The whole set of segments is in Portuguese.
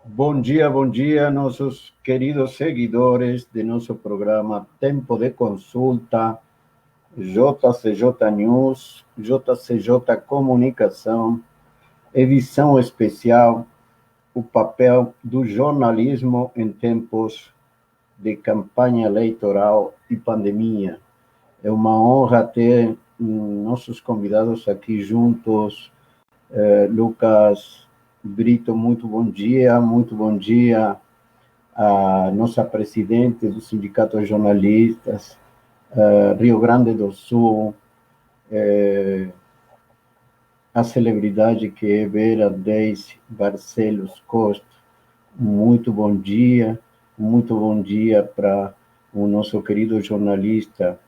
Bom dia, nossos queridos seguidores de nosso programa Tempo de Consulta, JCJ News, JCJ Comunicação, edição especial, o papel do jornalismo em tempos de campanha eleitoral e pandemia. É uma honra ter nossos convidados aqui juntos. Lucas Brito, muito bom dia a nossa presidente do Sindicato de Jornalistas, Rio Grande do Sul, a celebridade que é Vera Deise Barcelos Costa, muito bom dia para o nosso querido jornalista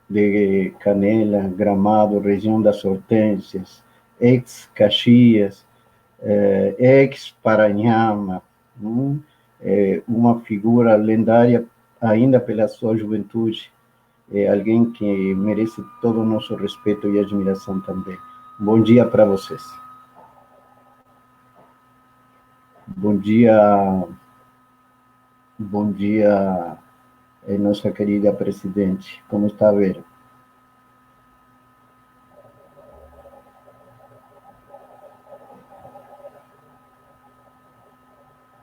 de Canela, Gramado, região das Hortênsias, ex-Caxias, ex-Paranhama, uma figura lendária ainda pela sua juventude, alguém que merece todo o nosso respeito e admiração também. Bom dia para vocês. Bom dia, nossa querida presidente. Como está, Vera?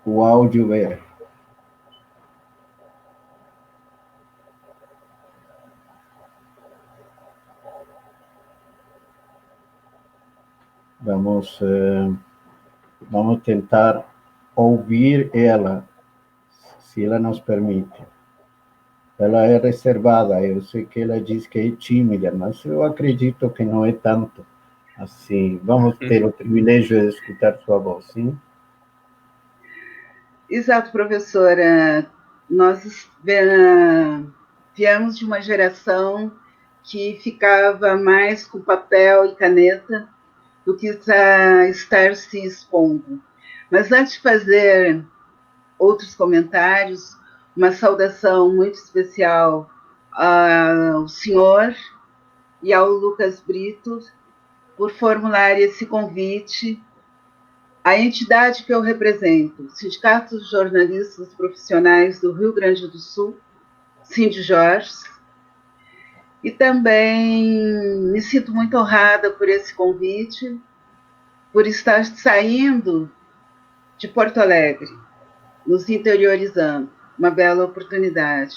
O áudio, Vera. Vamos tentar ouvir ela, se ela nos permite. Ela é reservada, eu sei que ela diz que é tímida, mas eu acredito que não é tanto assim. Vamos ter o privilégio de escutar sua voz, sim? Exato, professora. Nós viemos de uma geração que ficava mais com papel e caneta do que estar se expondo. Mas antes de fazer outros comentários, uma saudação muito especial ao senhor e ao Lucas Brito por formular esse convite. A entidade que eu represento, Sindicato de Jornalistas Profissionais do Rio Grande do Sul, Sindjorge, e também me sinto muito honrada por esse convite, por estar saindo de Porto Alegre, nos interiorizando, uma bela oportunidade.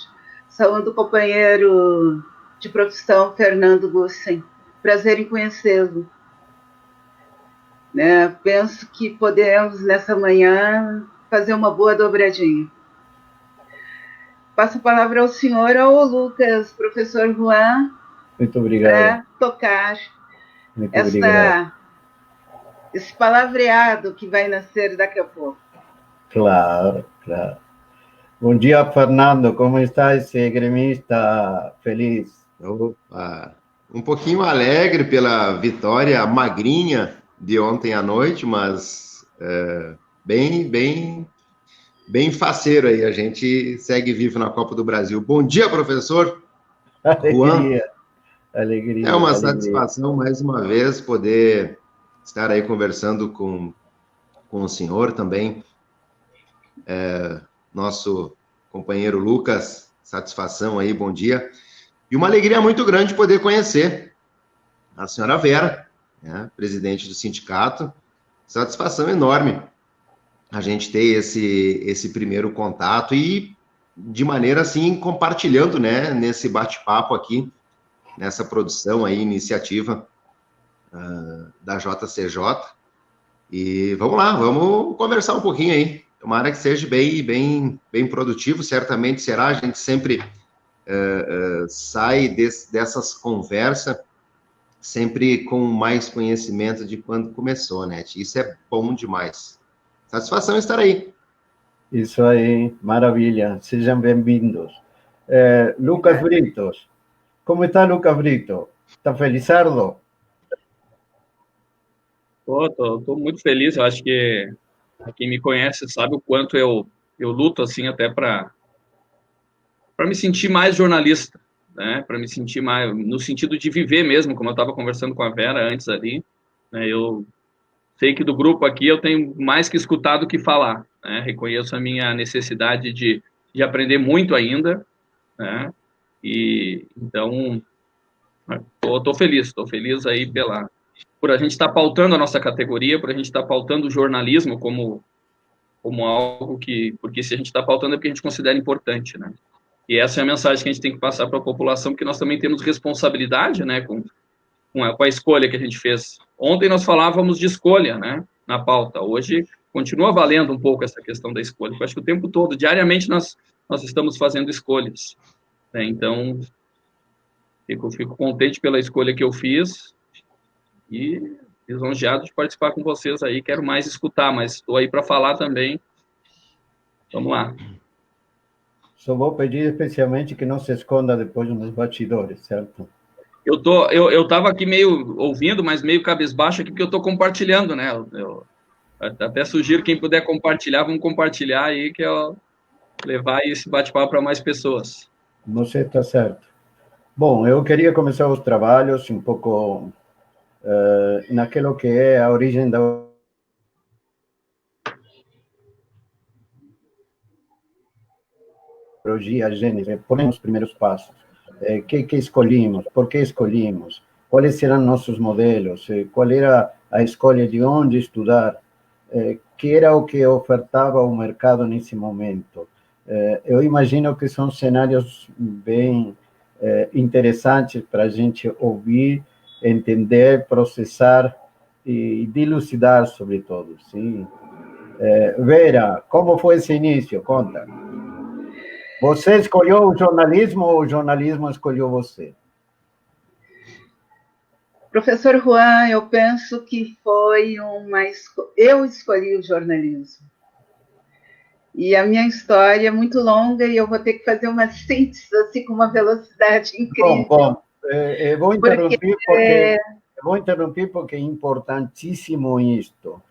Saúdo o companheiro de profissão, Fernando Gussen, prazer em conhecê-lo. Penso que podemos, nessa manhã, fazer uma boa dobradinha. Passo a palavra ao senhor, ao Lucas, professor Juan, muito obrigado, para tocar esse palavreado que vai nascer daqui a pouco. Claro. Bom dia, Fernando, como está esse gremista feliz? Opa. Um pouquinho alegre pela vitória magrinha de ontem à noite, mas bem faceiro aí. A gente segue vivo na Copa do Brasil. Bom dia, professor. Alegria. É uma satisfação, mais uma vez, poder estar aí conversando com o senhor também. Nosso companheiro Lucas, satisfação aí, bom dia. E uma alegria muito grande poder conhecer a senhora Vera, presidente do sindicato. Satisfação enorme a gente ter esse primeiro contato e, de maneira assim, compartilhando, nesse bate-papo aqui, nessa produção aí, iniciativa da JCJ. E vamos lá, vamos conversar um pouquinho aí. Tomara que seja bem produtivo, certamente será. A gente sempre sai dessas conversas sempre com mais conhecimento de quando começou, né? Isso é bom demais. Satisfação estar aí. Isso aí, maravilha. Sejam bem-vindos. Lucas Britos. Como está, Lucas Brito? Está felizardo? Tô muito feliz. Eu acho que quem me conhece sabe o quanto eu luto assim até para me sentir mais jornalista, né? Para me sentir mais no sentido de viver mesmo, como eu estava conversando com a Vera antes ali, né? Eu sei que do grupo aqui eu tenho mais que escutar do que falar, né? Reconheço a minha necessidade de aprender muito ainda, né? E então estou feliz aí por a gente estar pautando a nossa categoria, por a gente estar pautando o jornalismo como algo porque se a gente está pautando é porque a gente considera importante, né? E essa é a mensagem que a gente tem que passar para a população, porque nós também temos responsabilidade, né, com a escolha que a gente fez. Ontem nós falávamos de escolha, né, na pauta. Hoje continua valendo um pouco essa questão da escolha. Eu acho que o tempo todo, diariamente, nós estamos fazendo escolhas, né? Então, fico contente pela escolha que eu fiz e lisonjeado de participar com vocês aí. Quero mais escutar, mas estou aí para falar também. Vamos lá. Só vou pedir especialmente que não se esconda depois nos bastidores, certo? Eu estava aqui meio ouvindo, mas meio cabisbaixo aqui, porque eu estou compartilhando, né? Eu até sugiro quem puder compartilhar, vamos compartilhar aí, que é levar esse bate-papo para mais pessoas. Você está certo. Bom, eu queria começar os trabalhos um pouco naquilo que é a origem da a gênese, poremos os primeiros passos. Que escolhimos? Por que escolhimos? Quais serão nossos modelos? Qual era a escolha de onde estudar? Que era o que ofertava o mercado nesse momento? Eu imagino que são cenários bem interessantes para a gente ouvir, entender, processar e dilucidar sobre tudo. Sim? Vera, como foi esse início? Conta. Você escolheu o jornalismo ou o jornalismo escolheu você? Professor Juan, eu penso que foi eu escolhi o jornalismo. E a minha história é muito longa e eu vou ter que fazer uma síntese assim, com uma velocidade incrível. Bom, eu vou interromper porque é importantíssimo isto.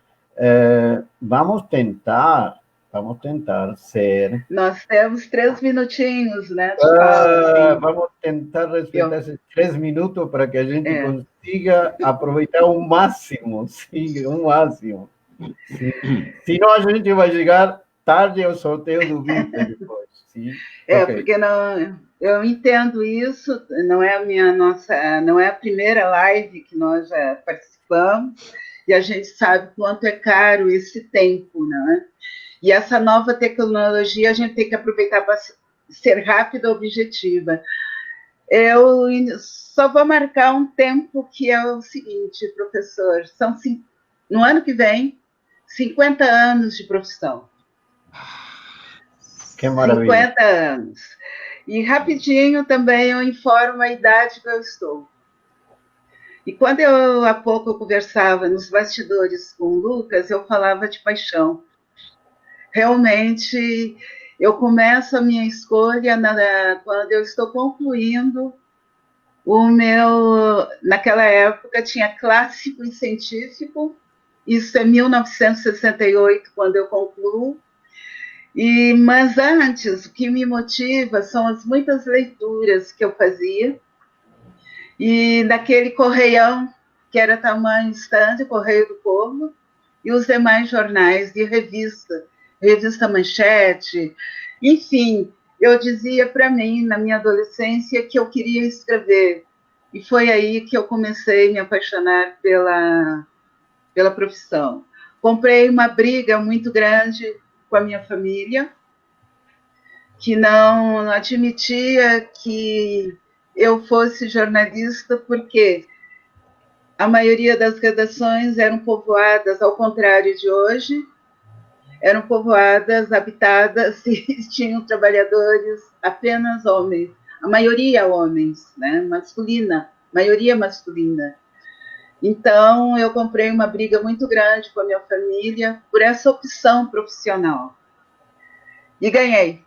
Vamos tentar ser... Nós temos 3 minutinhos, né, de fala. Vamos tentar respeitar esses 3 minutos para que a gente consiga aproveitar o máximo, sim, o máximo. Senão a gente vai chegar tarde ao sorteio do vídeo depois. Sim? Okay. Porque não, eu entendo isso, não é a primeira live que nós já participamos, e a gente sabe quanto é caro esse tempo, né? E essa nova tecnologia a gente tem que aproveitar para ser rápida e objetiva. Eu só vou marcar um tempo que é o seguinte, professor, no ano que vem, 50 anos de profissão. Que maravilha. 50 anos. E rapidinho também eu informo a idade que eu estou. E quando há pouco eu conversava nos bastidores com o Lucas, eu falava de paixão. Realmente, eu começo a minha escolha quando eu estou concluindo naquela época tinha clássico e científico, isso é 1968, quando eu concluo. Mas antes, o que me motiva são as muitas leituras que eu fazia, e daquele correião, que era tamanho estande, Correio do Povo, e os demais jornais de revista Manchete, enfim, eu dizia para mim, na minha adolescência, que eu queria escrever, e foi aí que eu comecei a me apaixonar pela profissão. Comprei uma briga muito grande com a minha família, que não admitia que eu fosse jornalista, porque a maioria das redações eram povoadas, ao contrário de hoje, eram povoadas, habitadas, e tinham trabalhadores apenas homens, a maioria homens, né? Maioria masculina. Então, eu comprei uma briga muito grande com a minha família por essa opção profissional. E ganhei.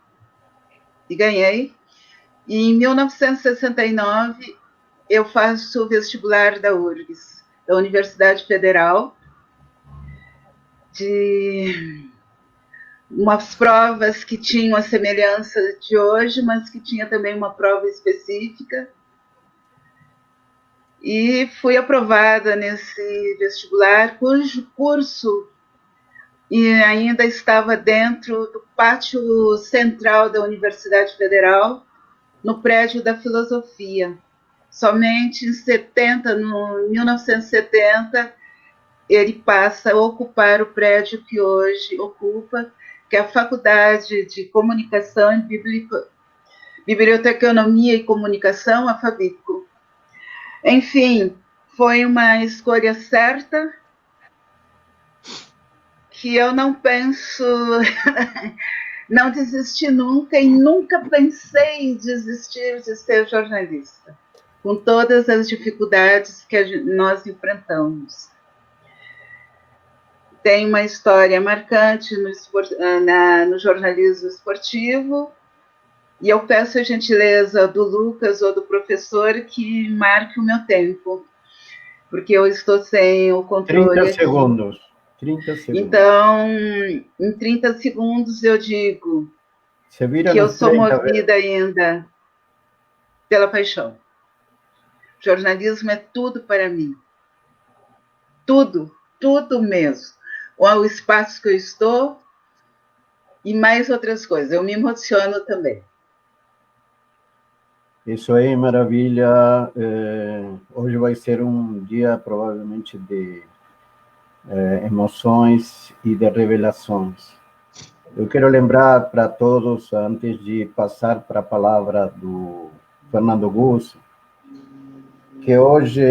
E em 1969, eu faço o vestibular da URGS, da Universidade Federal, de umas provas que tinham a semelhança de hoje, mas que tinha também uma prova específica. e fui aprovada nesse vestibular, cujo curso e ainda estava dentro do pátio central da Universidade Federal, no prédio da Filosofia. Somente em 1970, ele passa a ocupar o prédio que hoje ocupa, que é a Faculdade de Comunicação e Biblioteconomia e Comunicação, a FABICO. Enfim, foi uma escolha certa, que eu não penso, não desisti nunca e nunca pensei em desistir de ser jornalista, com todas as dificuldades que nós enfrentamos. Tem uma história marcante no jornalismo esportivo, e eu peço a gentileza do Lucas ou do professor que marque o meu tempo, porque eu estou sem o controle 30 segundos. 30 segundos. Então, em 30 segundos eu digo que eu sou movida ainda pela paixão. Jornalismo é tudo para mim. Tudo, tudo mesmo. O espaço que eu estou e mais outras coisas. Eu me emociono também. Isso aí, maravilha. Hoje vai ser um dia, provavelmente, de emoções e de revelações. Eu quero lembrar para todos, antes de passar para a palavra do Fernando Gusso, que hoje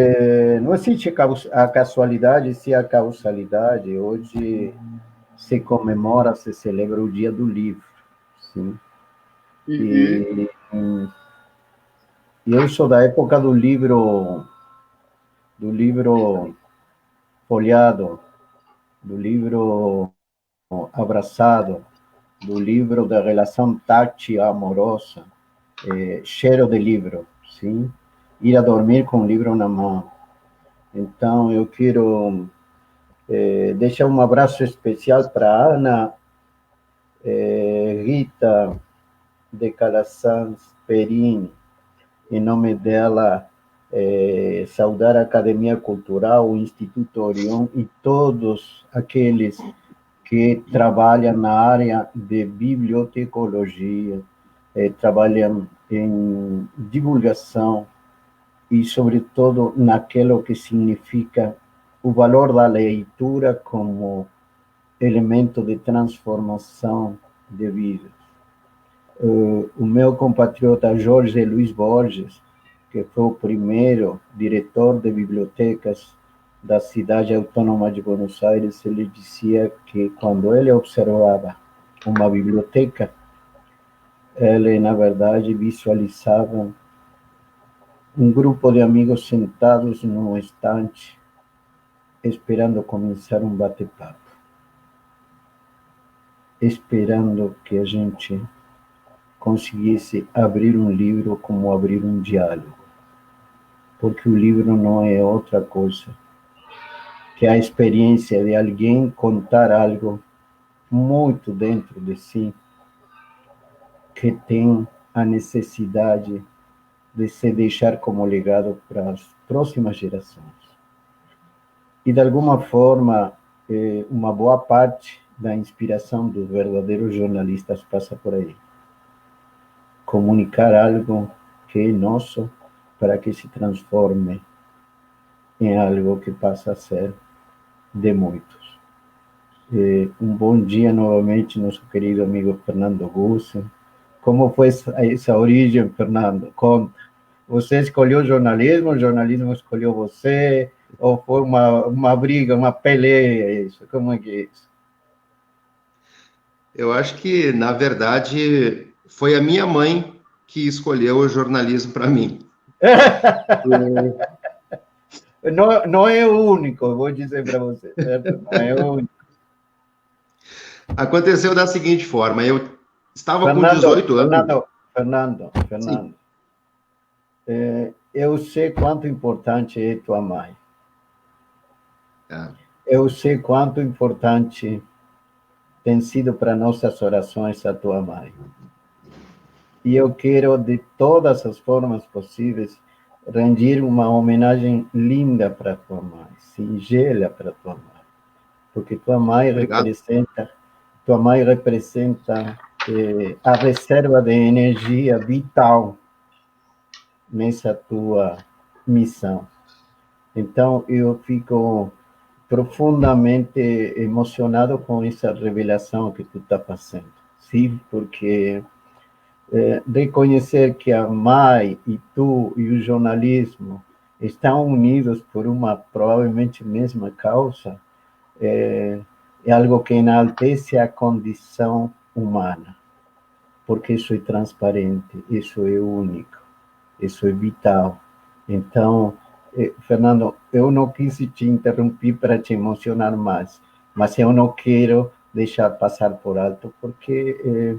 não existe a casualidade, sim a causalidade. Hoje se comemora, se celebra o Dia do Livro. Sim? E eu sou da época do livro folheado, do livro abraçado, do livro da relação tátil amorosa, cheiro de livro, sim? Ir a dormir com o livro na mão. Então, eu quero deixar um abraço especial para Ana Rita de Calasanz Perini, em nome dela, saudar a Academia Cultural, o Instituto Orion e todos aqueles que trabalham na área de bibliotecologia, trabalham em divulgação e, sobretudo, naquilo que significa o valor da leitura como elemento de transformação de vidas. O meu compatriota Jorge Luiz Borges, que foi o primeiro diretor de bibliotecas da cidade autônoma de Buenos Aires, ele dizia que quando ele observava uma biblioteca, ele, na verdade, visualizava um grupo de amigos sentados num estante, esperando começar um bate-papo, esperando que a gente conseguisse abrir um livro como abrir um diálogo, porque o livro não é outra coisa que a experiência de alguém contar algo muito dentro de si, que tem a necessidade de se deixar como legado para as próximas gerações. E, de alguma forma, uma boa parte da inspiração dos verdadeiros jornalistas passa por aí. Comunicar algo que é nosso para que se transforme em algo que passa a ser de muitos. Um bom dia novamente, nosso querido amigo Fernando Gusso. Como foi essa origem, Fernando? Conta. Você escolheu o jornalismo escolheu você, ou foi uma briga, uma peleia, isso? Como é que é isso? Eu acho que, na verdade, foi a minha mãe que escolheu o jornalismo para mim. Não é o único, eu vou dizer para você, certo? Não é o único. Aconteceu da seguinte forma, eu estava com 18 anos. Fernando, eu sei quanto importante é tua mãe. Eu sei quanto importante tem sido para nossas orações a tua mãe. E eu quero, de todas as formas possíveis, rendir uma homenagem linda para tua mãe, singela para tua mãe, porque tua mãe representa a reserva de energia vital nessa tua missão. Então, eu fico profundamente emocionado com essa revelação que tu está fazendo, sim, porque reconhecer que a mãe e tu e o jornalismo estão unidos por uma provavelmente mesma causa é algo que enaltece a condição humana, porque isso é transparente, isso é único, isso é vital. Então, Fernando, eu não quis te interromper para te emocionar mais, mas eu não quero deixar passar por alto, porque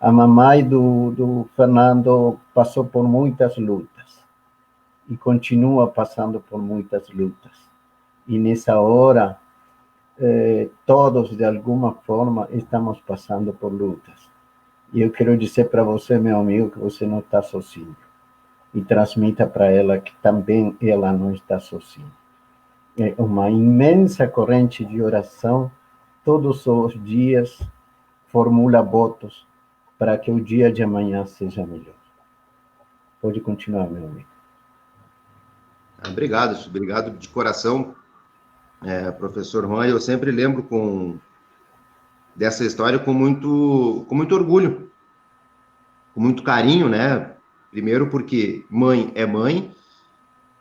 a mamãe do Fernando passou por muitas lutas e continua passando por muitas lutas. E nessa hora, todos, de alguma forma, estamos passando por lutas. E eu quero dizer para você, meu amigo, que você não está sozinho. E transmita para ela que também ela não está sozinha. É uma imensa corrente de oração, todos os dias formula votos para que o dia de amanhã seja melhor. Pode continuar, meu amigo. Obrigado de coração, professor Juan. Eu sempre lembro dessa história com muito orgulho, com muito carinho, né? Primeiro porque mãe é mãe,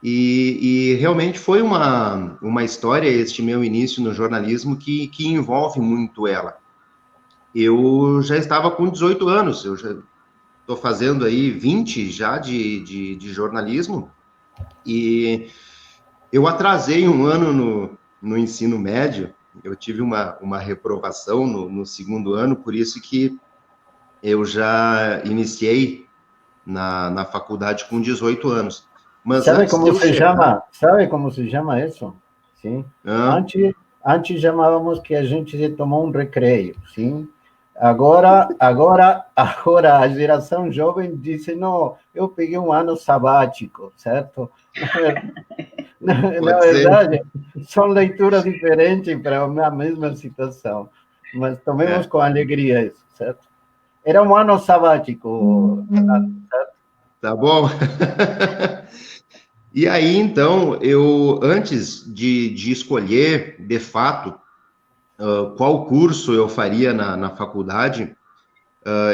e realmente foi uma história, este meu início no jornalismo, que envolve muito ela. Eu já estava com 18 anos, eu já estou fazendo aí 20 já de jornalismo, e eu atrasei um ano no ensino médio, eu tive uma reprovação no segundo ano, por isso que eu já iniciei na faculdade com 18 anos. Mas sabe como se chama isso? Sim. Antes chamávamos que a gente tomou um recreio, sim? Agora a geração jovem diz, não, eu peguei um ano sabático, certo? Na verdade, são leituras diferentes para a mesma situação, mas tomemos com alegria isso, certo? Era um ano sabático, certo? Tá bom. E aí, então, eu, antes de escolher, de fato, qual curso eu faria na faculdade,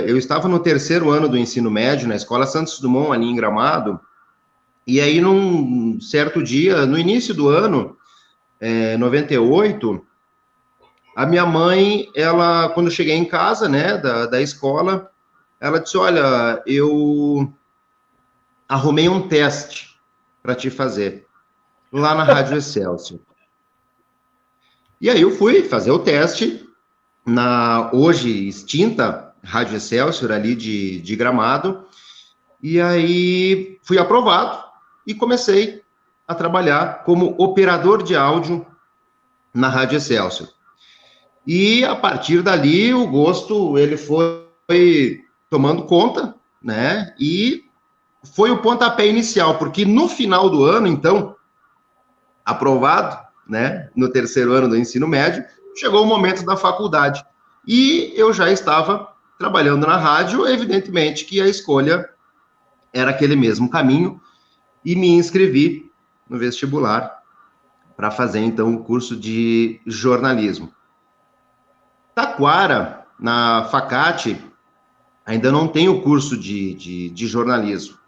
eu estava no terceiro ano do ensino médio, na Escola Santos Dumont, ali em Gramado, e aí, num certo dia, no início do ano, 98, a minha mãe, ela, quando eu cheguei em casa, né, da escola, ela disse, olha, eu arrumei um teste para te fazer lá na Rádio Excelsior. E aí eu fui fazer o teste na hoje extinta Rádio Excelsior, ali de Gramado, e aí fui aprovado e comecei a trabalhar como operador de áudio na Rádio Excelsior. E a partir dali o gosto ele foi tomando conta, né? E foi o pontapé inicial, porque no final do ano, então, aprovado, né, no terceiro ano do ensino médio, chegou o momento da faculdade. E eu já estava trabalhando na rádio, evidentemente que a escolha era aquele mesmo caminho, e me inscrevi no vestibular para fazer, então, o curso de jornalismo. Taquara, na Facate, ainda não tem o curso de jornalismo.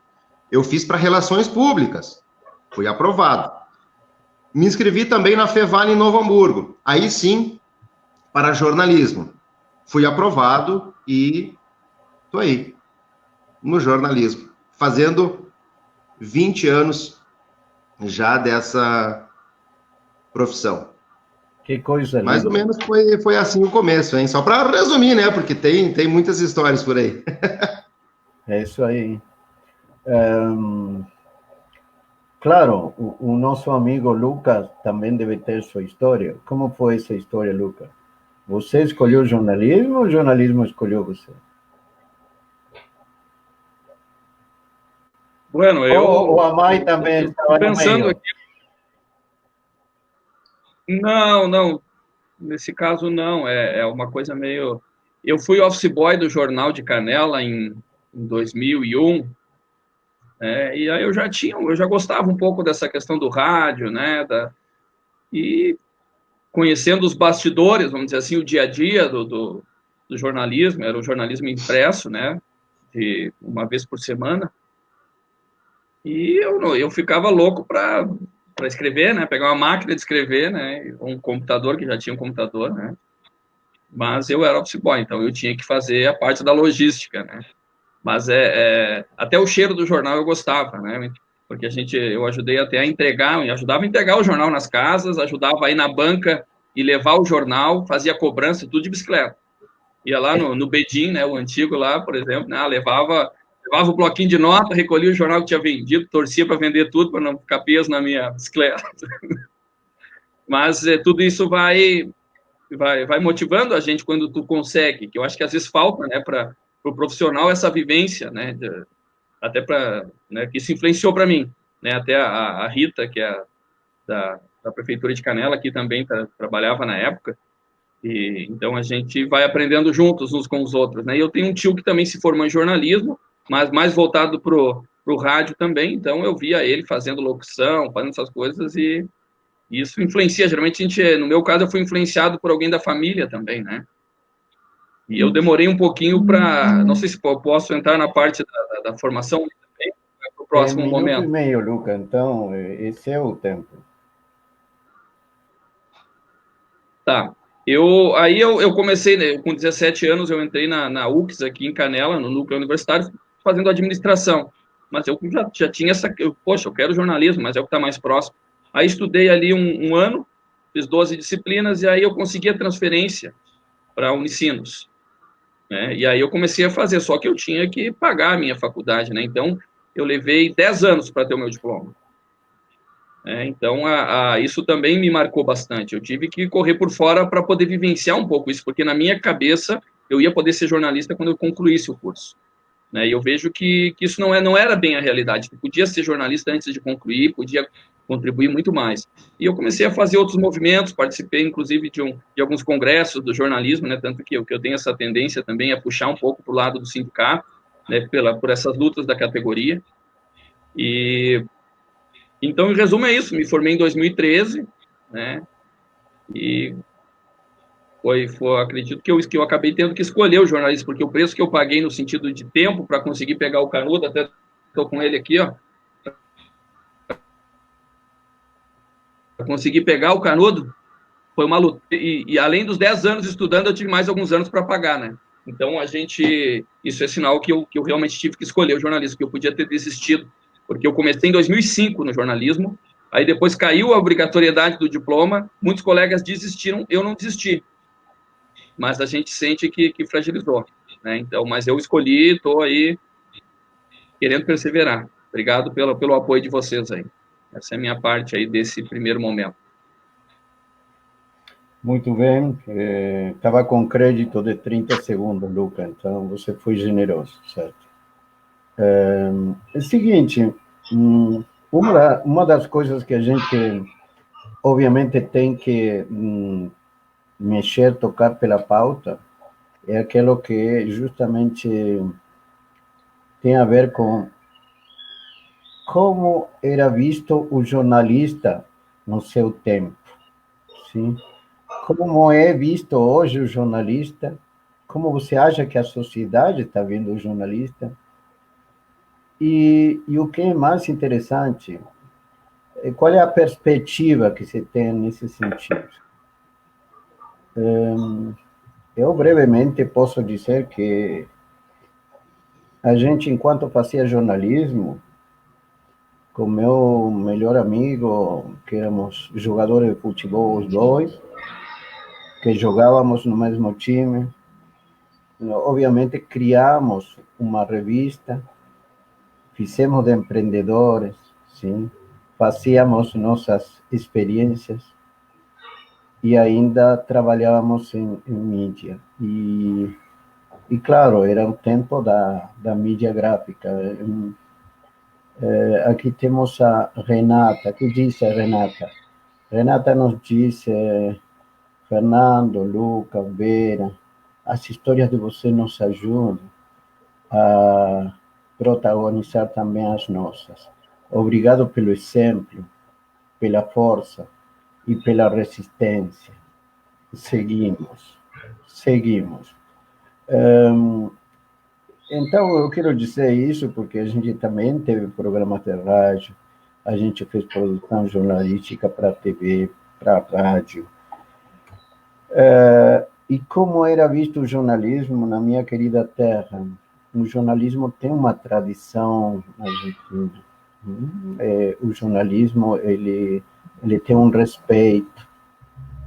Eu fiz para Relações Públicas, fui aprovado. Me inscrevi também na Fevale em Novo Hamburgo, aí sim, para jornalismo. Fui aprovado e estou aí, no jornalismo, fazendo 20 anos já dessa profissão. Que coisa linda. Mais ou menos foi assim o começo, hein? Só para resumir, né? Porque tem muitas histórias por aí. É isso aí. Claro, o nosso amigo Lucas também deve ter sua história. Como foi essa história, Lucas? Você escolheu jornalismo ou o jornalismo escolheu você? Bueno, ou a mãe também estava no meio? Aqui. Não. Nesse caso, não. É uma coisa meio... Eu fui office boy do Jornal de Canela em 2001, e aí eu já gostava um pouco dessa questão do rádio, né? E conhecendo os bastidores, vamos dizer assim, o dia a dia do jornalismo, era o jornalismo impresso, né? De uma vez por semana. E eu ficava louco para escrever, né? Pegar uma máquina de escrever, né? Um computador, que já tinha um computador, né? Mas eu era office boy, então eu tinha que fazer a parte da logística, né? Mas até o cheiro do jornal eu gostava, né? Porque eu ajudei até a entregar, eu ajudava a entregar o jornal nas casas, ajudava a ir na banca e levar o jornal, fazia cobrança, tudo de bicicleta. Ia lá no Bedim, né? O antigo lá, por exemplo, né? Levava o bloquinho de nota, recolhia o jornal que tinha vendido, torcia para vender tudo, para não ficar peso na minha bicicleta. Mas tudo isso vai motivando a gente quando tu consegue, que eu acho que às vezes falta, né, para o profissional essa vivência, né, até para, né, que isso influenciou para mim, né, até a Rita, que é da prefeitura de Canela, que também trabalhava na época, e então a gente vai aprendendo juntos uns com os outros, né, e eu tenho um tio que também se formou em jornalismo, mas mais voltado pro rádio também, então eu via ele fazendo locução, fazendo essas coisas, e isso influencia, geralmente no meu caso eu fui influenciado por alguém da família também, né? E eu demorei um pouquinho para, não sei se posso entrar na parte da formação também, para o próximo momento. 1 minuto e meio, Luca, então esse é o tempo. Tá. Aí eu comecei, né, com 17 anos, eu entrei na UX aqui em Canela, no núcleo universitário, fazendo administração. Mas eu já tinha poxa, eu quero jornalismo, mas é o que está mais próximo. Aí estudei ali um ano, fiz 12 disciplinas, e aí eu consegui a transferência para a Unicinos, né? E aí eu comecei a fazer, só que eu tinha que pagar a minha faculdade, né? Então, eu levei 10 anos para ter o meu diploma. Então, isso também me marcou bastante. Eu tive que correr por fora para poder vivenciar um pouco isso, porque na minha cabeça eu ia poder ser jornalista quando eu concluísse o curso, né? E eu vejo que isso não era bem a realidade. Tu podia ser jornalista antes de concluir, podia contribuir muito mais. E eu comecei a fazer outros movimentos, participei inclusive de alguns congressos do jornalismo, né? Tanto que eu tenho essa tendência também a puxar um pouco para o lado do sindicato, né? Por essas lutas da categoria. Então, em resumo, é isso. Me formei em 2013, né? E acredito que eu acabei tendo que escolher o jornalismo, porque o preço que eu paguei no sentido de tempo para conseguir pegar o canudo, até estou com ele aqui, ó, para conseguir pegar o canudo, foi uma luta. E além dos 10 anos estudando, eu tive mais alguns anos para pagar, né? Então, isso é sinal que eu realmente tive que escolher o jornalismo, que eu podia ter desistido, porque eu comecei em 2005 no jornalismo, aí depois caiu a obrigatoriedade do diploma, muitos colegas desistiram, eu não desisti, mas a gente sente que fragilizou, né? Então, mas eu escolhi, estou aí querendo perseverar. Obrigado pelo apoio de vocês aí. Essa é a minha parte aí desse primeiro momento. Muito bem. Estava com crédito de 30 segundos, Luca, então você foi generoso, certo? É o seguinte, uma das coisas que a gente, obviamente, tem que mexer, tocar pela pauta, é aquilo que justamente tem a ver com como era visto o jornalista no seu tempo, sim? Como é visto hoje o jornalista? Como você acha que a sociedade está vendo o jornalista? E o que é mais interessante, qual é a perspectiva que você tem nesse sentido? Eu brevemente posso dizer que a gente, enquanto fazia jornalismo, com meu melhor amigo, que éramos jogadores de futebol os dois, que jogávamos no mesmo time, obviamente criamos uma revista, fizemos de empreendedores, sim, fazíamos nossas experiências e ainda trabalhávamos em mídia. E claro, era o tempo da mídia gráfica. Aqui temos a Renata. O que diz a Renata? Renata nos disse, Fernando, Luca, Vera, as histórias de vocês nos ajudam a protagonizar também as nossas. Obrigado pelo exemplo, pela força e pela resistência. Seguimos, seguimos. Então, eu quero dizer isso porque a gente também teve programas de rádio, a gente fez produção jornalística para TV, para rádio. E como era visto o jornalismo na minha querida terra? O jornalismo tem uma tradição argentina. O jornalismo ele tem um respeito.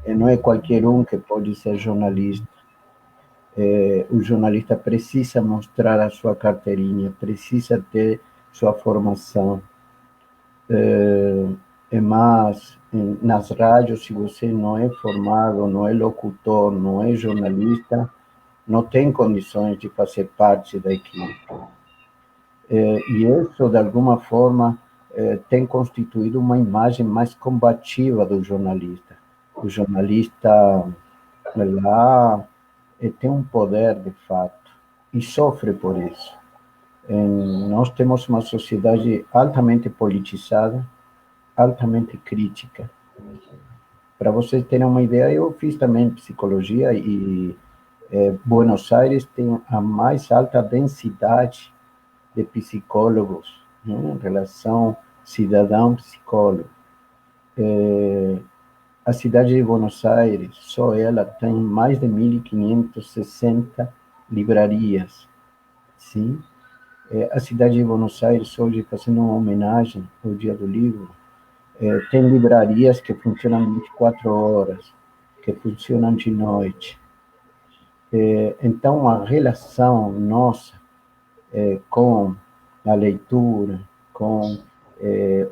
Não é qualquer um que pode ser jornalista. O jornalista precisa mostrar a sua carteirinha, precisa ter sua formação. Mas nas rádios, se você não é formado, não é locutor, não é jornalista, não tem condições de fazer parte da equipe. E isso, de alguma forma, tem constituído uma imagem mais combativa do jornalista. O jornalista lá tem um poder, de fato, e sofre por isso. Nós temos uma sociedade altamente politizada, altamente crítica. Para vocês terem uma ideia, eu fiz também psicologia e Buenos Aires tem a mais alta densidade de psicólogos, né, em relação cidadão-psicólogo. A cidade de Buenos Aires, só ela tem mais de 1.560 livrarias, sim? A cidade de Buenos Aires, hoje, fazendo uma homenagem ao Dia do Livro, tem livrarias que funcionam 24 horas, que funcionam de noite. Então, a relação nossa com a leitura, com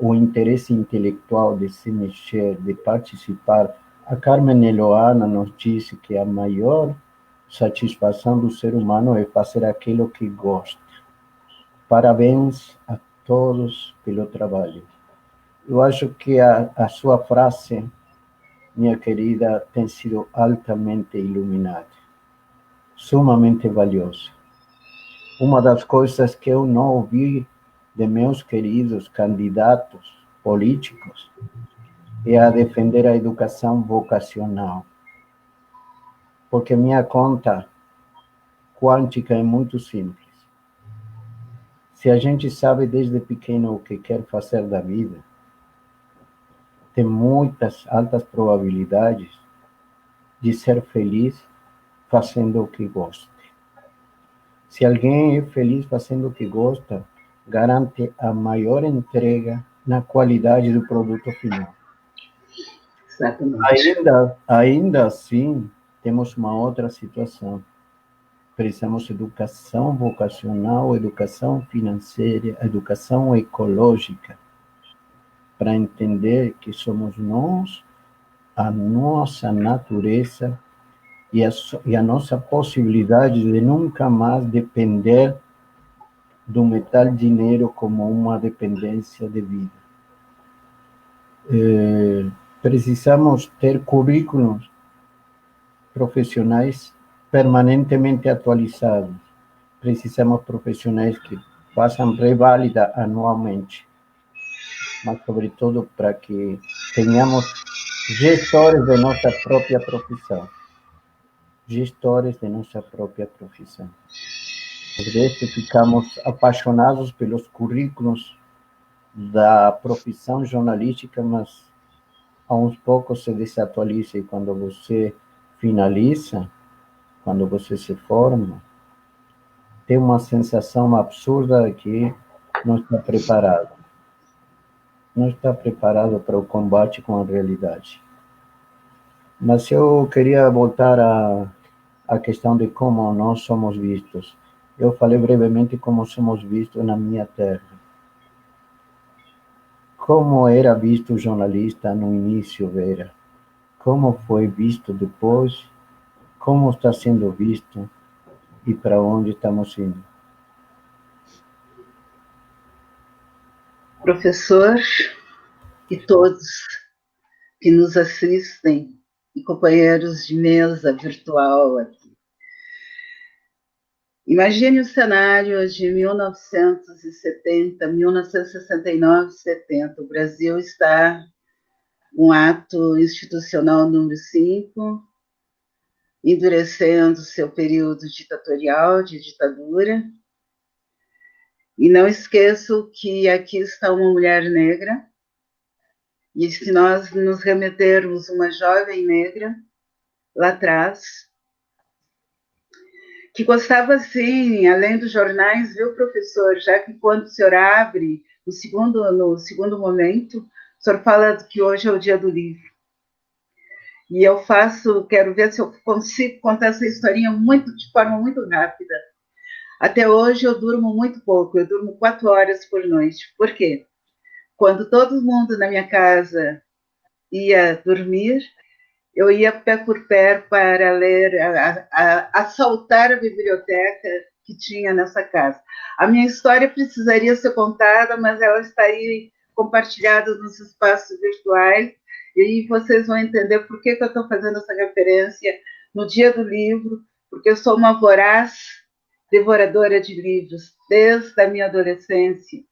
o interesse intelectual de se mexer, de participar. A Carmen Eloana nos disse que a maior satisfação do ser humano é fazer aquilo que gosta. Parabéns a todos pelo trabalho. Eu acho que a sua frase, minha querida, tem sido altamente iluminada, sumamente valiosa. Uma das coisas que eu não ouvi de meus queridos candidatos políticos é a defender a educação vocacional. Porque minha conta quântica é muito simples. Se a gente sabe desde pequeno o que quer fazer da vida, tem muitas altas probabilidades de ser feliz fazendo o que gosta. Se alguém é feliz fazendo o que gosta, garante a maior entrega na qualidade do produto final. Exatamente. Ainda assim, temos uma outra situação. Precisamos de educação vocacional, educação financeira, educação ecológica, para entender que somos nós, a nossa natureza e a nossa possibilidade de nunca mais depender do metal dinheiro como uma dependência de vida. Precisamos ter currículos profissionais permanentemente atualizados. Precisamos de profissionais que façam reválida anualmente, mas sobretudo para que tenhamos gestores de nossa própria profissão. Gestores de nossa própria profissão. Às vezes ficamos apaixonados pelos currículos da profissão jornalística, mas a uns poucos se desatualiza, e quando você finaliza, quando você se forma, tem uma sensação absurda que não está preparado. Não está preparado para o combate com a realidade. Mas eu queria voltar à questão de como nós somos vistos. Eu falei brevemente como somos vistos na minha terra. Como era visto o jornalista no início, Vera? Como foi visto depois? Como está sendo visto? E para onde estamos indo? professor e todos que nos assistem e companheiros de mesa virtual aqui. Imagine o cenário de 1970, 1969, 70. O Brasil está um ato institucional número 5, endurecendo seu período ditatorial, de ditadura. E não esqueço que aqui está uma mulher negra, e se nós nos remetermos uma jovem negra, lá atrás, que gostava, sim, além dos jornais, viu, professor, já que quando o senhor abre, no segundo momento, o senhor fala que hoje é o dia do livro. E eu quero ver se eu consigo contar essa historinha de forma muito rápida. Até hoje eu durmo muito pouco, eu durmo 4 horas por noite. Por quê? Quando todo mundo na minha casa ia dormir, eu ia pé por pé para ler, assaltar a biblioteca que tinha nessa casa. A minha história precisaria ser contada, mas ela está aí compartilhada nos espaços virtuais, e aí vocês vão entender por que eu estou fazendo essa referência no dia do livro, porque eu sou uma voraz devoradora de livros desde a minha adolescência.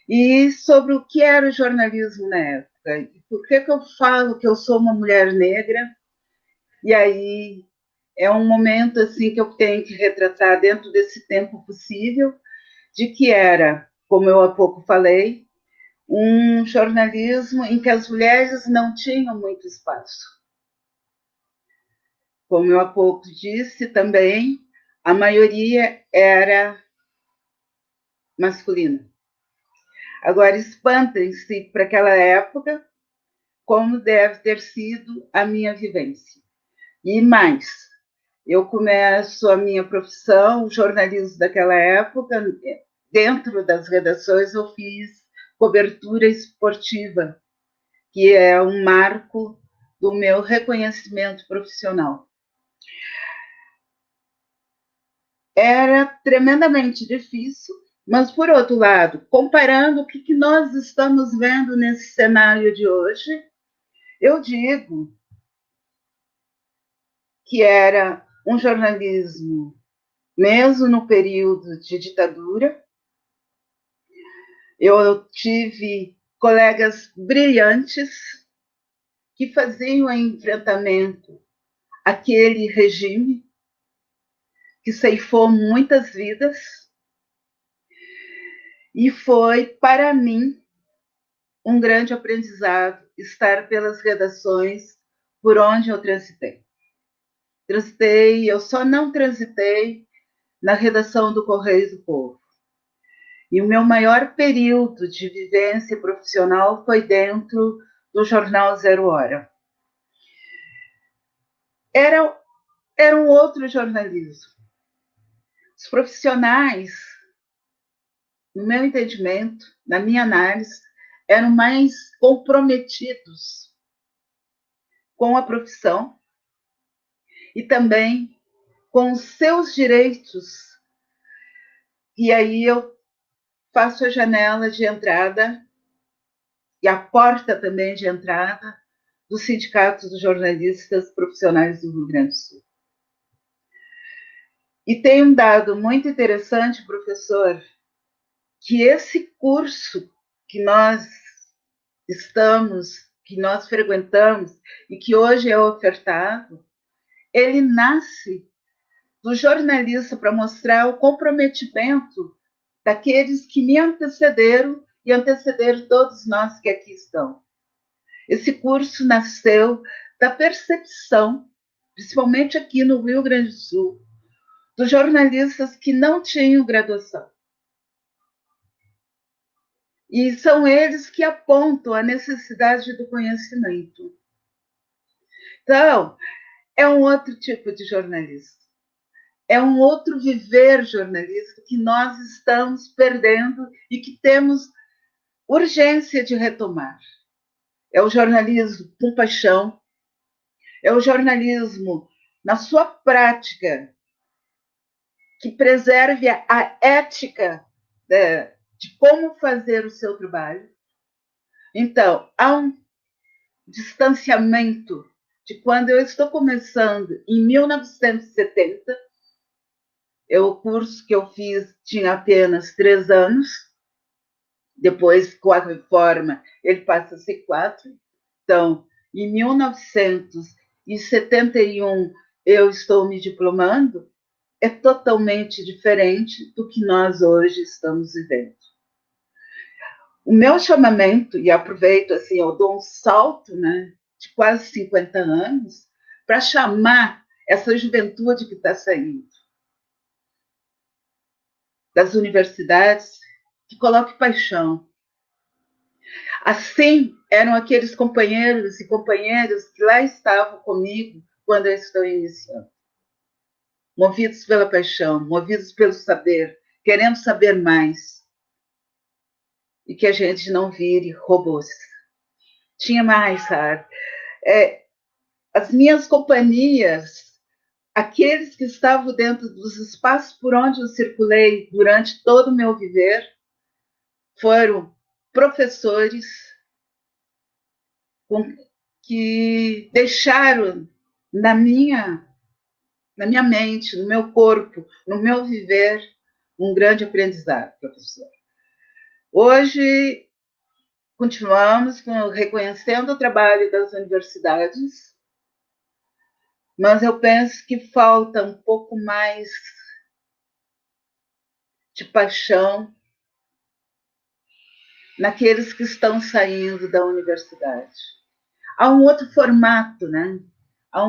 E sobre o que era o jornalismo na época. Por que eu falo que eu sou uma mulher negra? E aí é um momento assim que eu tenho que retratar dentro desse tempo possível, de que era, como eu há pouco falei, um jornalismo em que as mulheres não tinham muito espaço. Como eu há pouco disse também, a maioria era masculina. Agora, espantem-se para aquela época como deve ter sido a minha vivência. E mais, eu começo a minha profissão, o jornalismo daquela época, dentro das redações eu fiz cobertura esportiva, que é um marco do meu reconhecimento profissional. Era tremendamente difícil, mas, por outro lado, comparando o que nós estamos vendo nesse cenário de hoje, eu digo que era um jornalismo, mesmo no período de ditadura. Eu tive colegas brilhantes que faziam enfrentamento àquele regime que ceifou muitas vidas, e foi, para mim, um grande aprendizado estar pelas redações por onde eu transitei. Eu só não transitei na redação do Correio do Povo. E o meu maior período de vivência profissional foi dentro do jornal Zero Hora. Era um outro jornalismo. Os profissionais, no meu entendimento, na minha análise, eram mais comprometidos com a profissão e também com os seus direitos. E aí eu faço a janela de entrada e a porta também de entrada do Sindicato dos Jornalistas Profissionais do Rio Grande do Sul. E tem um dado muito interessante, professor, que esse curso que nós frequentamos e que hoje é ofertado, ele nasce do jornalista para mostrar o comprometimento daqueles que me antecederam e antecederam todos nós que aqui estão. Esse curso nasceu da percepção, principalmente aqui no Rio Grande do Sul, dos jornalistas que não tinham graduação. E são eles que apontam a necessidade do conhecimento. Então, é um outro tipo de jornalista. É um outro viver jornalista que nós estamos perdendo e que temos urgência de retomar. É o jornalismo com paixão, é o jornalismo na sua prática, que preserve a ética de como fazer o seu trabalho. Então, há um distanciamento de quando eu estou começando em 1970, o curso que eu fiz tinha apenas 3 anos, depois, com a reforma, ele passa a ser 4. Então, em 1971, eu estou me diplomando, é totalmente diferente do que nós hoje estamos vivendo. O meu chamamento, e aproveito assim, eu dou um salto, né, de quase 50 anos, para chamar essa juventude que está saindo das universidades, que coloque paixão. Assim eram aqueles companheiros e companheiras que lá estavam comigo quando eu estou iniciando. Movidos pela paixão, movidos pelo saber, querendo saber mais. E que a gente não vire robôs. Tinha mais, sabe? As minhas companhias, aqueles que estavam dentro dos espaços por onde eu circulei durante todo o meu viver, foram professores que deixaram na minha mente, no meu corpo, no meu viver, um grande aprendizado, professor. Hoje, continuamos reconhecendo o trabalho das universidades, mas eu penso que falta um pouco mais de paixão naqueles que estão saindo da universidade. Há um outro formato, né? Há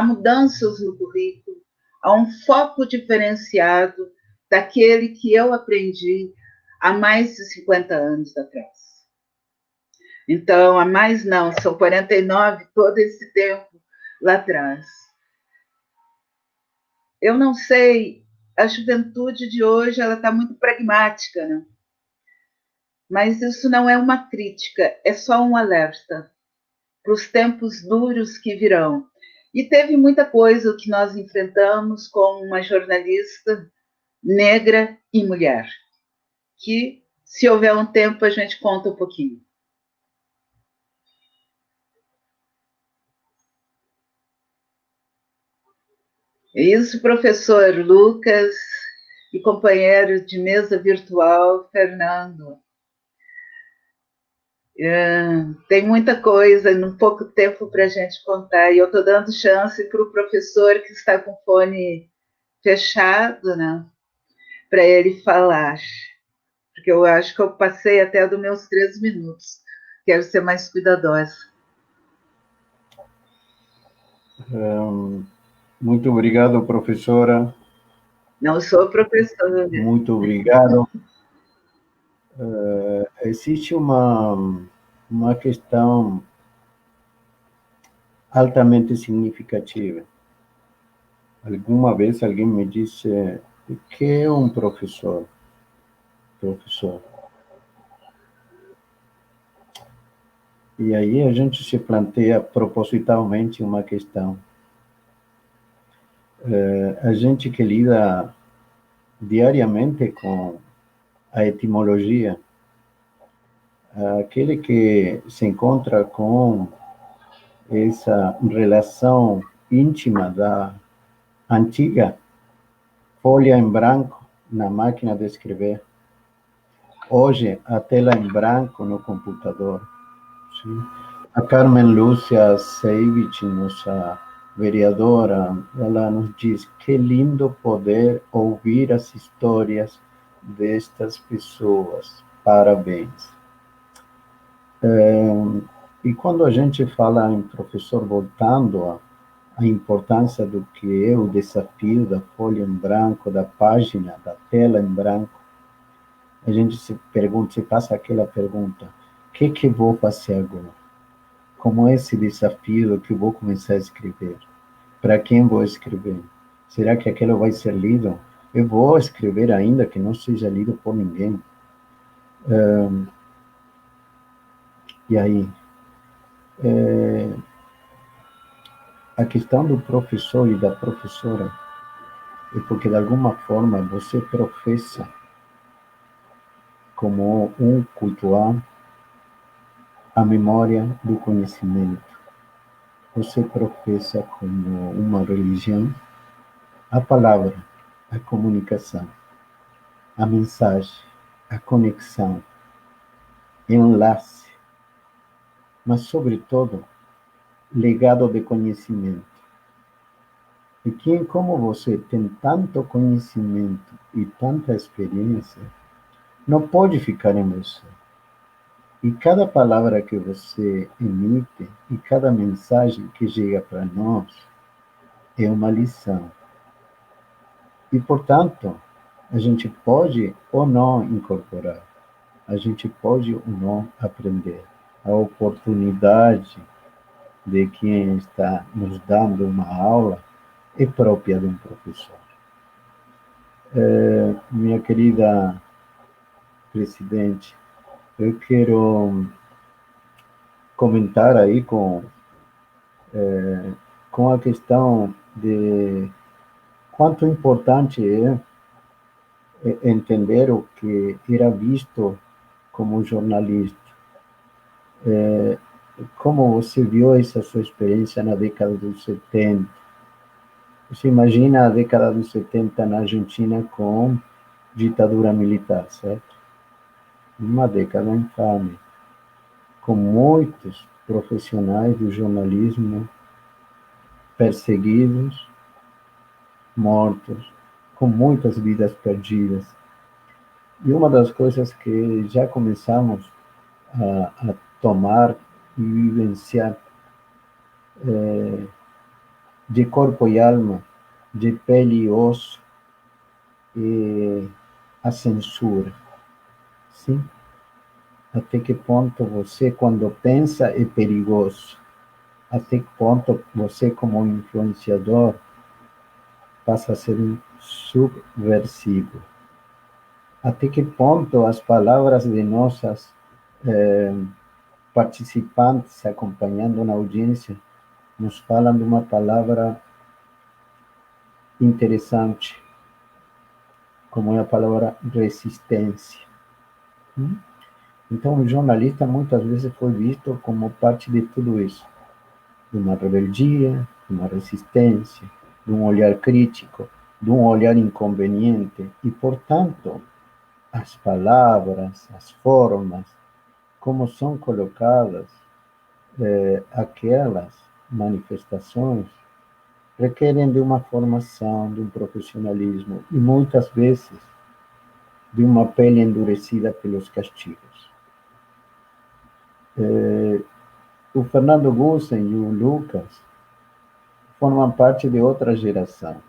mudanças no currículo, há um foco diferenciado daquele que eu aprendi há mais de 50 anos atrás. Então, há mais não, são 49, todo esse tempo lá atrás. Eu não sei, a juventude de hoje ela está muito pragmática, né? Mas isso não é uma crítica, é só um alerta para os tempos duros que virão. E teve muita coisa que nós enfrentamos com uma jornalista negra e mulher, que, se houver um tempo, a gente conta um pouquinho. Isso, professor Lucas e companheiro de mesa virtual, Fernando. Tem muita coisa em pouco tempo para a gente contar, e eu estou dando chance para o professor que está com o fone fechado, né, para ele falar, porque eu acho que eu passei até dos meus 3 minutos. Quero ser mais cuidadosa. Muito obrigado, professora. Não sou professora. Muito obrigado. Existe uma questão altamente significativa. Alguma vez alguém me disse: o que é um professor? Professor. E aí a gente se planteia propositalmente uma questão. A gente que lida diariamente com a etimologia, aquele que se encontra com essa relação íntima da antiga folha em branco na máquina de escrever, hoje a tela em branco no computador. Sim. A Carmen Lúcia Seivich, nossa vereadora, ela nos diz: que lindo poder ouvir as histórias destas pessoas, parabéns. E quando a gente fala em professor, voltando a importância do que é o desafio da folha em branco, da página, da tela em branco, a gente se pergunta, se passa aquela pergunta: o que vou fazer agora? Como é esse desafio que eu vou começar a escrever? Para quem vou escrever? Será que aquilo vai ser lido? Eu vou escrever ainda que não seja lido por ninguém? E aí? A questão do professor e da professora é porque, de alguma forma, você professa como um cultuar a memória do conhecimento. Você professa como uma religião a palavra, a comunicação, a mensagem, a conexão, enlace, mas, sobretudo, legado de conhecimento. E quem, como você, tem tanto conhecimento e tanta experiência, não pode ficar em você. E cada palavra que você emite e cada mensagem que chega para nós é uma lição. E, portanto, a gente pode ou não incorporar, a gente pode ou não aprender. A oportunidade de quem está nos dando uma aula é própria de um professor. Minha querida presidente, eu quero comentar aí com a questão de quanto importante é entender o que era visto como jornalista. Como você viu essa sua experiência na década dos 70? Você imagina a década dos 70 na Argentina com ditadura militar, certo? Uma década infame, com muitos profissionais do jornalismo perseguidos, mortos, com muitas vidas perdidas. E uma das coisas que já começamos a tomar e vivenciar de corpo e alma, de pele e osso, e a censura. Sim? Até que ponto você, quando pensa, é perigoso? Até que ponto você, como influenciador, passa a ser um subversivo? Até que ponto as palavras de nossas participantes acompanhando na audiência nos falam de uma palavra interessante, como é a palavra resistência. Então, o jornalista muitas vezes foi visto como parte de tudo isso, de uma rebeldia, de uma resistência, de um olhar crítico, de um olhar inconveniente, e, portanto, as palavras, as formas, como são colocadas, aquelas manifestações, requerem de uma formação, de um profissionalismo, e muitas vezes de uma pele endurecida pelos castigos. O Fernando Gusen e o Lucas formam parte de outra geração.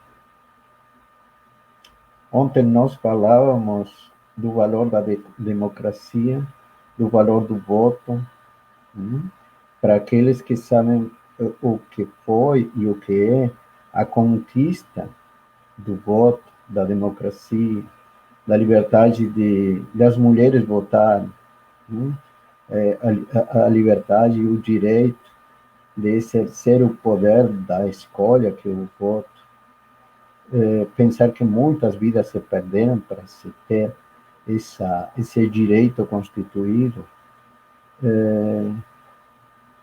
Ontem nós falávamos do valor da democracia, do valor do voto, para aqueles que sabem o que foi e o que é a conquista do voto, da democracia, da liberdade das mulheres votarem, a liberdade e o direito de exercer o poder da escolha, que é o voto. Pensar que muitas vidas se perderam para se ter esse direito constituído.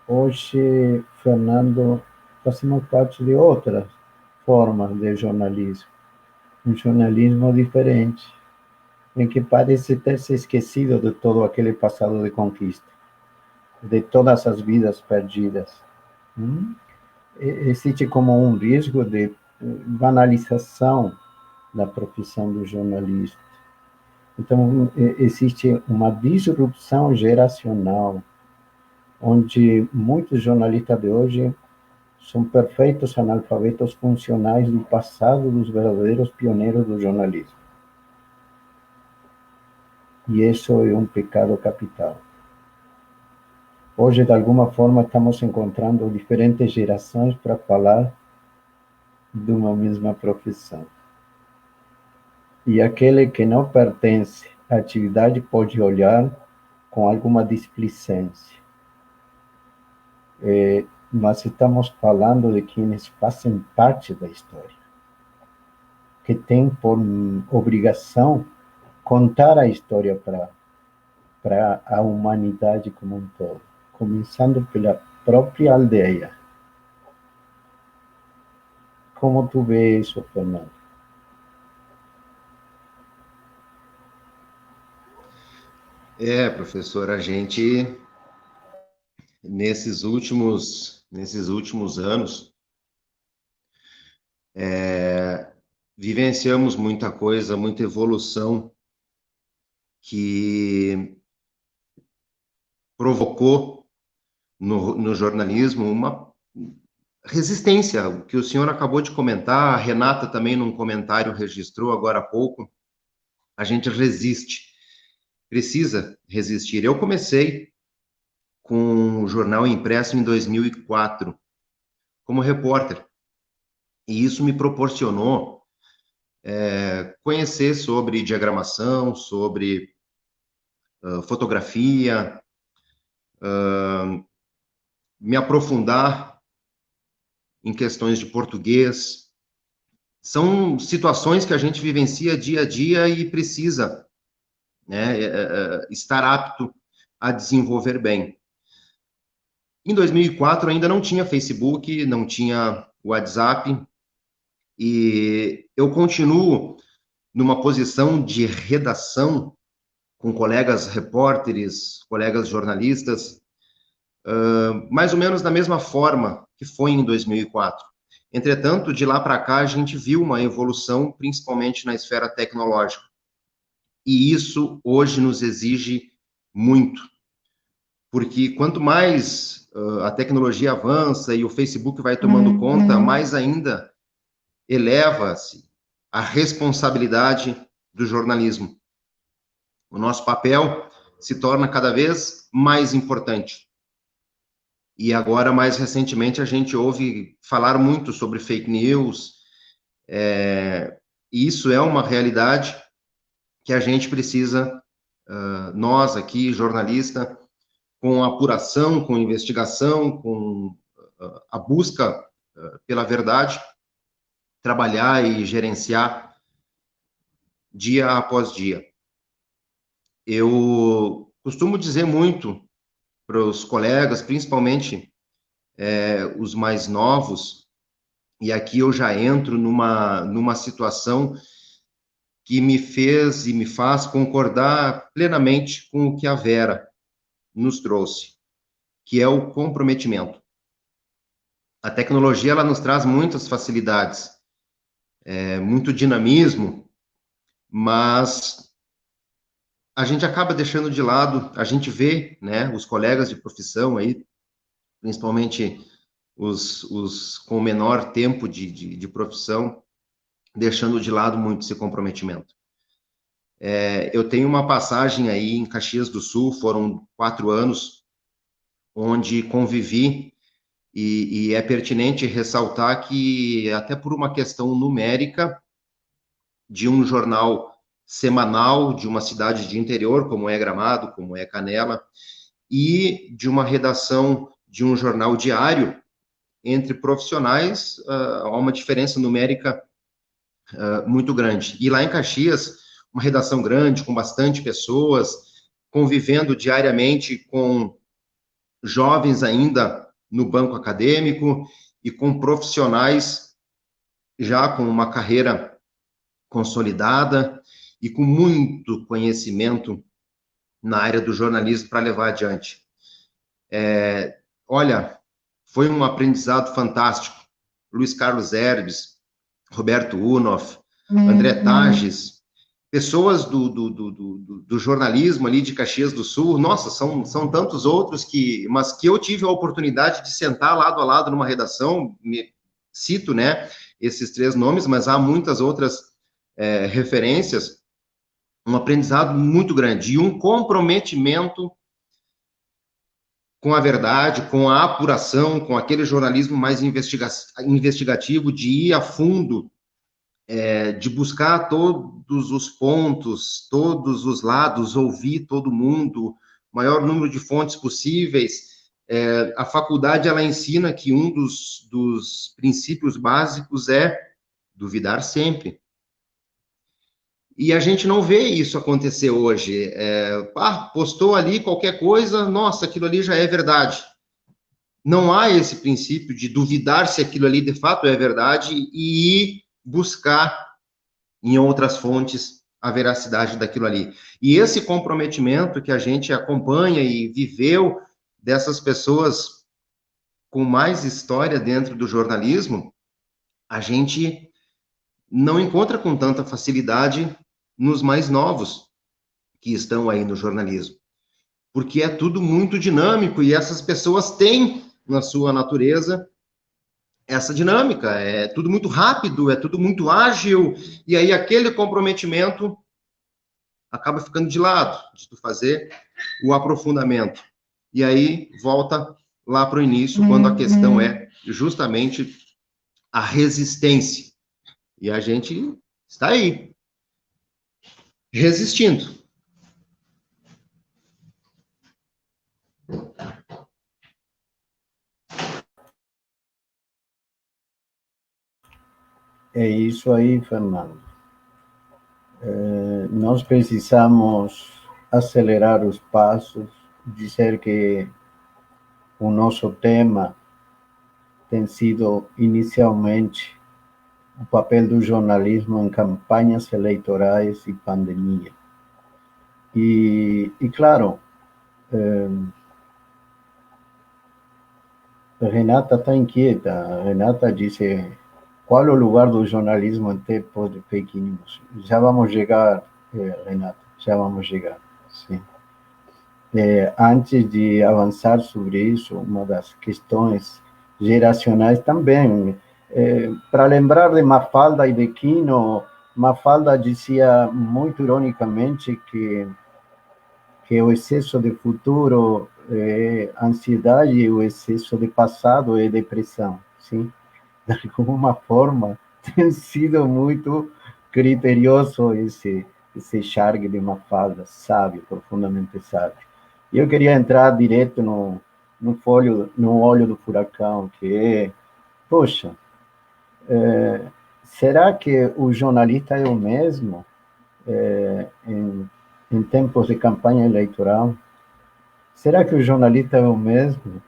Hoje, Fernando, fazemos parte de outras formas de jornalismo. Um jornalismo diferente, em que parece ter se esquecido de todo aquele passado de conquista, de todas as vidas perdidas. Existe como um risco de banalização da profissão do jornalista. Então, existe uma disrupção geracional, onde muitos jornalistas de hoje são perfeitos analfabetos funcionais do passado dos verdadeiros pioneiros do jornalismo. E isso é um pecado capital. Hoje, de alguma forma, estamos encontrando diferentes gerações para falar de uma mesma profissão. E aquele que não pertence à atividade pode olhar com alguma displicência. Mas estamos falando de quienes fazem parte da história, que têm por obrigação contar a história para para a humanidade como um todo, começando pela própria aldeia. Como tu vê isso, Fernando? Professor, a gente, nesses últimos anos, vivenciamos muita coisa, muita evolução que provocou no jornalismo uma resistência, o que o senhor acabou de comentar, a Renata também num comentário registrou agora há pouco, a gente resiste, precisa resistir. Eu comecei com o jornal impresso em 2004, como repórter, e isso me proporcionou conhecer sobre diagramação, sobre fotografia, me aprofundar em questões de português. São situações que a gente vivencia dia a dia e precisa, né, estar apto a desenvolver bem. Em 2004 ainda não tinha Facebook, não tinha WhatsApp, e eu continuo numa posição de redação com colegas repórteres, colegas jornalistas, mais ou menos da mesma forma que foi em 2004. Entretanto, de lá para cá, a gente viu uma evolução, principalmente na esfera tecnológica. E isso hoje nos exige muito, porque quanto mais a tecnologia avança e o Facebook vai tomando conta, mais ainda eleva-se a responsabilidade do jornalismo. O nosso papel se torna cada vez mais importante. E agora, mais recentemente, a gente ouve falar muito sobre fake news. Isso é uma realidade que a gente precisa, nós aqui, jornalista, com apuração, com investigação, com a busca pela verdade, trabalhar e gerenciar dia após dia. Eu costumo dizer muito para os colegas, principalmente os mais novos, e aqui eu já entro numa situação que me fez e me faz concordar plenamente com o que a Vera nos trouxe, que é o comprometimento. A tecnologia, ela nos traz muitas facilidades, muito dinamismo, mas a gente acaba deixando de lado, a gente vê, né, os colegas de profissão aí, principalmente os com menor tempo de profissão, deixando de lado muito esse comprometimento. Eu tenho uma passagem aí em Caxias do Sul, foram 4 anos, onde convivi, e é pertinente ressaltar que, até por uma questão numérica, de um jornal semanal de uma cidade de interior, como é Gramado, como é Canela, e de uma redação de um jornal diário, entre profissionais, há uma diferença numérica muito grande. E lá em Caxias, uma redação grande, com bastante pessoas, convivendo diariamente com jovens ainda no banco acadêmico e com profissionais já com uma carreira consolidada e com muito conhecimento na área do jornalismo para levar adiante. Olha, foi um aprendizado fantástico. Luiz Carlos Herbes, Roberto Unoff, André Tages, pessoas do jornalismo ali de Caxias do Sul, nossa, são tantos outros mas que eu tive a oportunidade de sentar lado a lado numa redação, cito, né, esses 3 nomes, mas há muitas outras referências, um aprendizado muito grande e um comprometimento com a verdade, com a apuração, com aquele jornalismo mais investigativo, de ir a fundo, de buscar todos os pontos, todos os lados, ouvir todo mundo, o maior número de fontes possíveis. A faculdade, ela ensina que um dos princípios básicos é duvidar sempre. E a gente não vê isso acontecer hoje. Postou ali qualquer coisa, nossa, aquilo ali já é verdade. Não há esse princípio de duvidar se aquilo ali de fato é verdade e ir buscar em outras fontes a veracidade daquilo ali. E esse comprometimento que a gente acompanha e viveu dessas pessoas com mais história dentro do jornalismo, a gente não encontra com tanta facilidade nos mais novos que estão aí no jornalismo, porque é tudo muito dinâmico e essas pessoas têm na sua natureza essa dinâmica, é tudo muito rápido, é tudo muito ágil, e aí aquele comprometimento acaba ficando de lado, de tu fazer o aprofundamento. E aí volta lá para o início, quando a questão é justamente a resistência. E a gente está aí, resistindo. É isso aí, Fernando. Nós precisamos acelerar os passos, dizer que o nosso tema tem sido inicialmente o papel do jornalismo em campanhas eleitorais e pandemia. E claro, Renata está inquieta. Renata disse: qual é o lugar do jornalismo em tempos de fake news? Já vamos chegar, Renata, já vamos chegar. Sim. Antes de avançar sobre isso, uma das questões geracionais também, para lembrar de Mafalda e de Quino, Mafalda dizia muito ironicamente que o excesso de futuro é ansiedade e o excesso de passado é depressão, sim? De alguma forma, tem sido muito criterioso esse charge de Mafalda, sábio, profundamente sábio. E eu queria entrar direto no olho do furacão, que é, poxa, será que o jornalista é o mesmo em tempos de campanha eleitoral? Será que o jornalista é o mesmo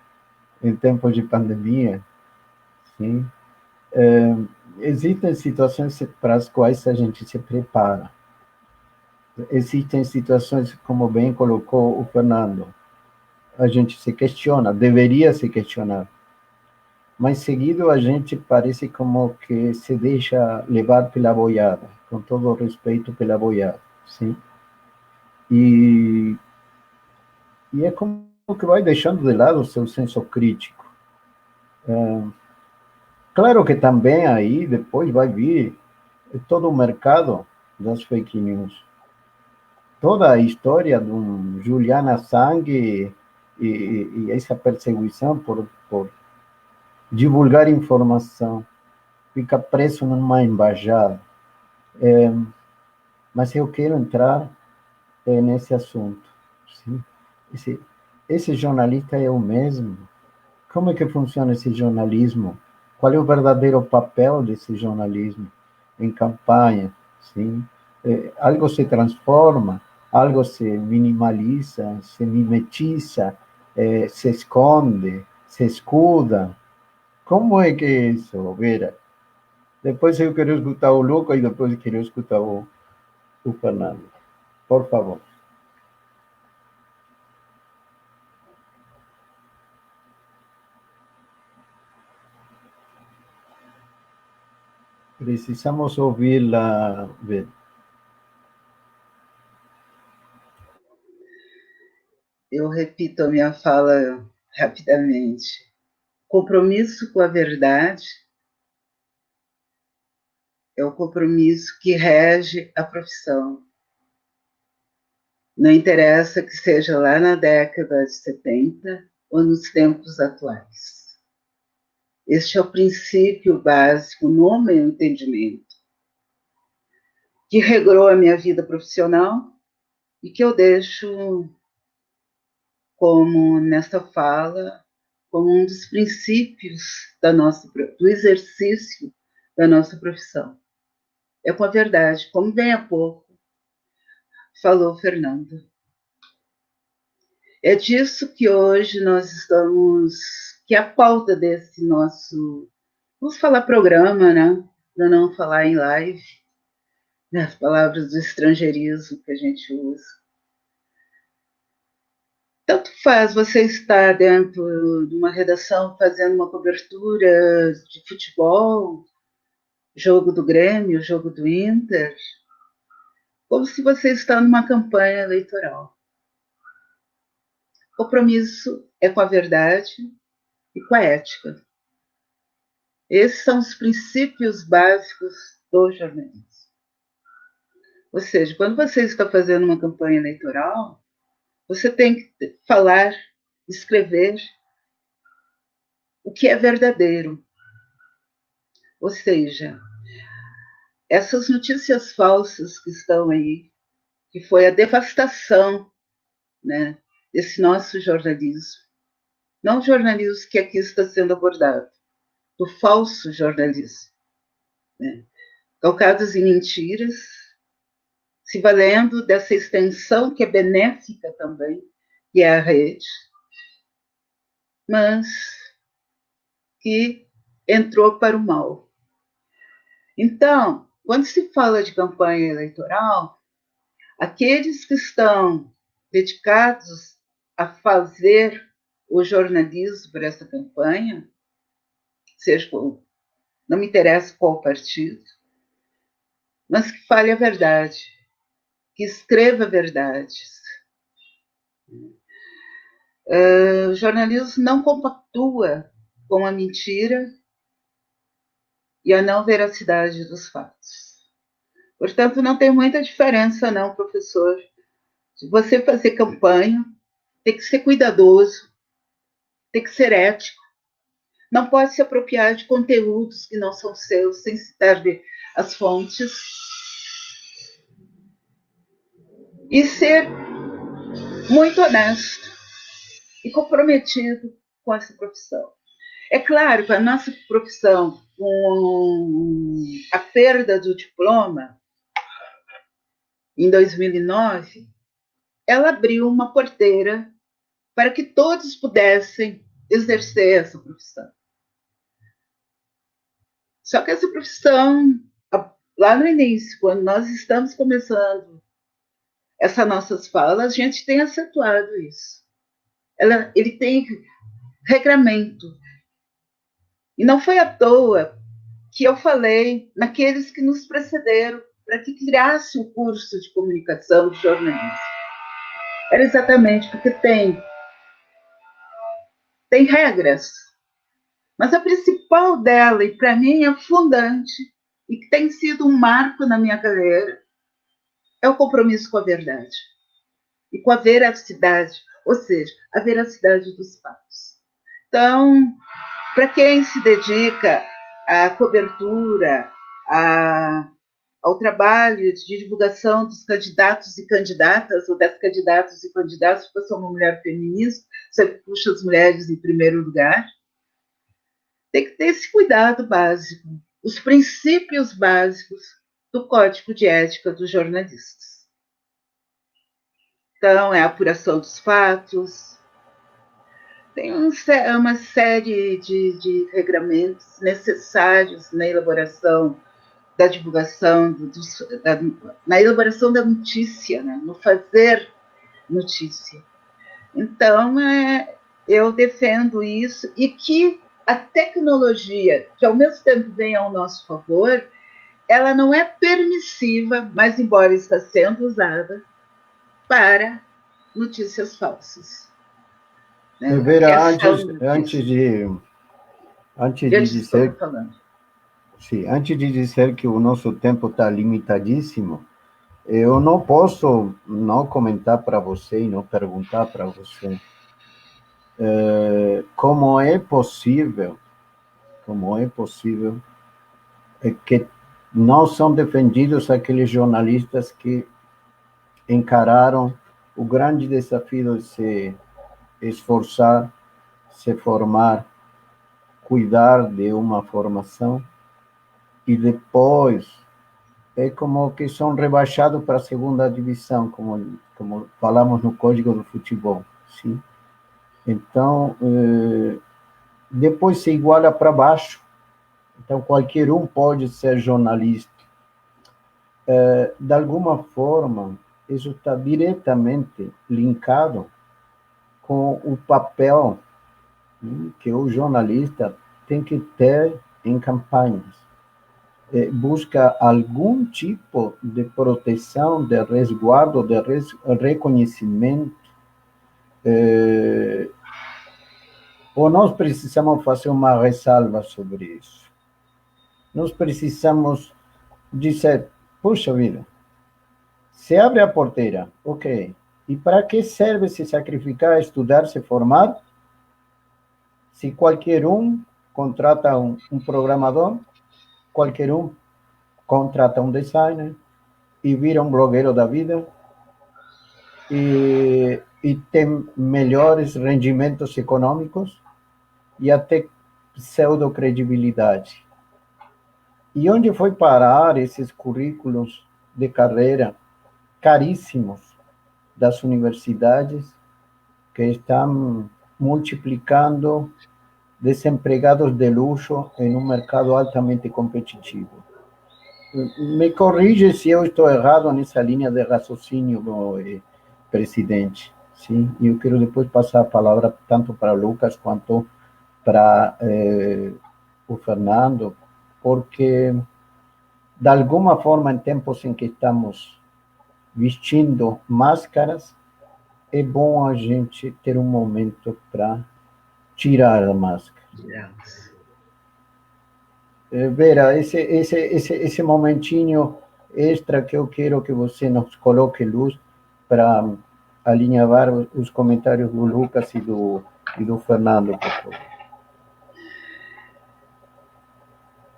em tempos de pandemia? Sim. Existem situações para as quais a gente se prepara. Existem situações, como bem colocou o Fernando, a gente se questiona, deveria se questionar. Mas seguido a gente parece como que se deixa levar pela boiada, com todo o respeito pela boiada, sim? E é como que vai deixando de lado o seu senso crítico. Claro que também aí depois vai vir todo o mercado das fake news. Toda a história de Julian Assange e essa perseguição por divulgar informação, fica preso numa embaixada. Mas eu quero entrar nesse assunto. Sim? Esse jornalista é o mesmo? Como é que funciona esse jornalismo? Qual é o verdadeiro papel desse jornalismo em campanha? Sim? Algo se transforma, algo se minimaliza, se mimetiza, se esconde, se escuda. Como é que é isso, Vera? Depois eu quero escutar o Lucas e depois eu quero escutar o Fernando. Por favor. Precisamos ouvi-la, Vera. Eu repito a minha fala rapidamente. Compromisso com a verdade é o compromisso que rege a profissão. Não interessa que seja lá na década de 70 ou nos tempos atuais. Este é o princípio básico, no meu entendimento, que regrou a minha vida profissional e que eu deixo como, nesta fala, como um dos princípios do exercício da nossa profissão. É com a verdade, como bem há pouco falou Fernando. É disso que hoje nós estamos, que é a pauta desse nosso, vamos falar programa, né? Para não falar em live, as palavras do estrangeirismo que a gente usa. Tanto faz você estar dentro de uma redação fazendo uma cobertura de futebol, jogo do Grêmio, jogo do Inter, como se você está numa campanha eleitoral. O compromisso é com a verdade e com a ética. Esses são os princípios básicos do jornalismo. Ou seja, quando você está fazendo uma campanha eleitoral, você tem que falar, escrever o que é verdadeiro. Ou seja, essas notícias falsas que estão aí, que foi a devastação, né, desse nosso jornalismo, não o jornalismo que aqui está sendo abordado, do falso jornalismo, né, calcados em mentiras, se valendo dessa extensão que é benéfica também, que é a rede, mas que entrou para o mal. Então, quando se fala de campanha eleitoral, aqueles que estão dedicados a fazer o jornalismo para essa campanha, seja não me interessa qual partido, mas que fale a verdade, que escreva verdades. O jornalismo não compactua com a mentira e a não veracidade dos fatos. Portanto, não tem muita diferença, não, professor. Se você fazer campanha, tem que ser cuidadoso, tem que ser ético, não pode se apropriar de conteúdos que não são seus, sem citar as fontes, e ser muito honesto e comprometido com essa profissão. É claro que a nossa profissão, com a perda do diploma, em 2009, ela abriu uma porteira para que todos pudessem exercer essa profissão. Só que essa profissão, lá no início, quando nós estamos começando essas nossas falas, a gente tem acentuado isso. Ele tem regramento. E não foi à toa que eu falei naqueles que nos precederam para que criasse o curso de comunicação de jornalismo. Era exatamente porque tem regras, mas a principal dela, e para mim é fundante, e que tem sido um marco na minha carreira, é o compromisso com a verdade e com a veracidade, ou seja, a veracidade dos fatos. Então, para quem se dedica à cobertura, ao trabalho de divulgação dos candidatos e candidatas, ou das candidatas e candidatos, porque eu sou uma mulher feminista, sempre puxo as mulheres em primeiro lugar, tem que ter esse cuidado básico, os princípios básicos do Código de Ética dos Jornalistas. Então, é a apuração dos fatos, tem uma série de regramentos necessários na elaboração da divulgação, na elaboração da notícia, né? No fazer notícia. Então, eu defendo isso, e que a tecnologia, que ao mesmo tempo vem ao nosso favor, ela não é permissiva, mas embora está sendo usada para notícias falsas. Né? Vera, antes de dizer que o nosso tempo está limitadíssimo, eu não posso não comentar para você e não perguntar para você como é possível que não são defendidos aqueles jornalistas que encararam o grande desafio de se esforçar, se formar, cuidar de uma formação e depois é como que são rebaixados para a segunda divisão, como falamos no Código do Futebol, sim? Então, depois se iguala para baixo. Então, qualquer um pode ser jornalista. De alguma forma, isso está diretamente linkado com o papel que o jornalista tem que ter em campanhas. Busca algum tipo de proteção, de resguardo, de reconhecimento. Ou nós precisamos fazer uma ressalva sobre isso. Nós precisamos dizer, puxa vida, se abre a porteira, ok, e para que serve se sacrificar, estudar, se formar, se qualquer um contrata um programador, qualquer um contrata um designer e vira um blogueiro da vida e tem melhores rendimentos econômicos e até pseudo-credibilidade. E onde foi parar esses currículos de carreira caríssimos das universidades que estão multiplicando desempregados de luxo em um mercado altamente competitivo? Me corrige se eu estou errado nessa linha de raciocínio, presidente. Sim, e eu quero depois passar a palavra tanto para o Lucas quanto para o Fernando, porque, de alguma forma, em tempos em que estamos vestindo máscaras, é bom a gente ter um momento para tirar a máscara. Vera, esse momentinho extra que eu quero que você nos coloque luz para alinhavar os comentários do Lucas e do Fernando, por favor.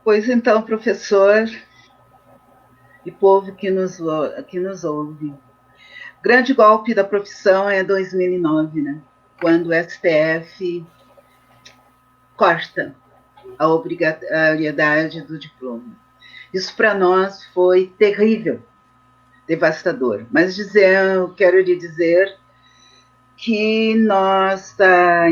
Pois então, professor e povo que nos ouve, o grande golpe da profissão é 2009, né? Quando o STF corta a obrigatoriedade do diploma. Isso para nós foi terrível, devastador. Mas quero lhe dizer que nós,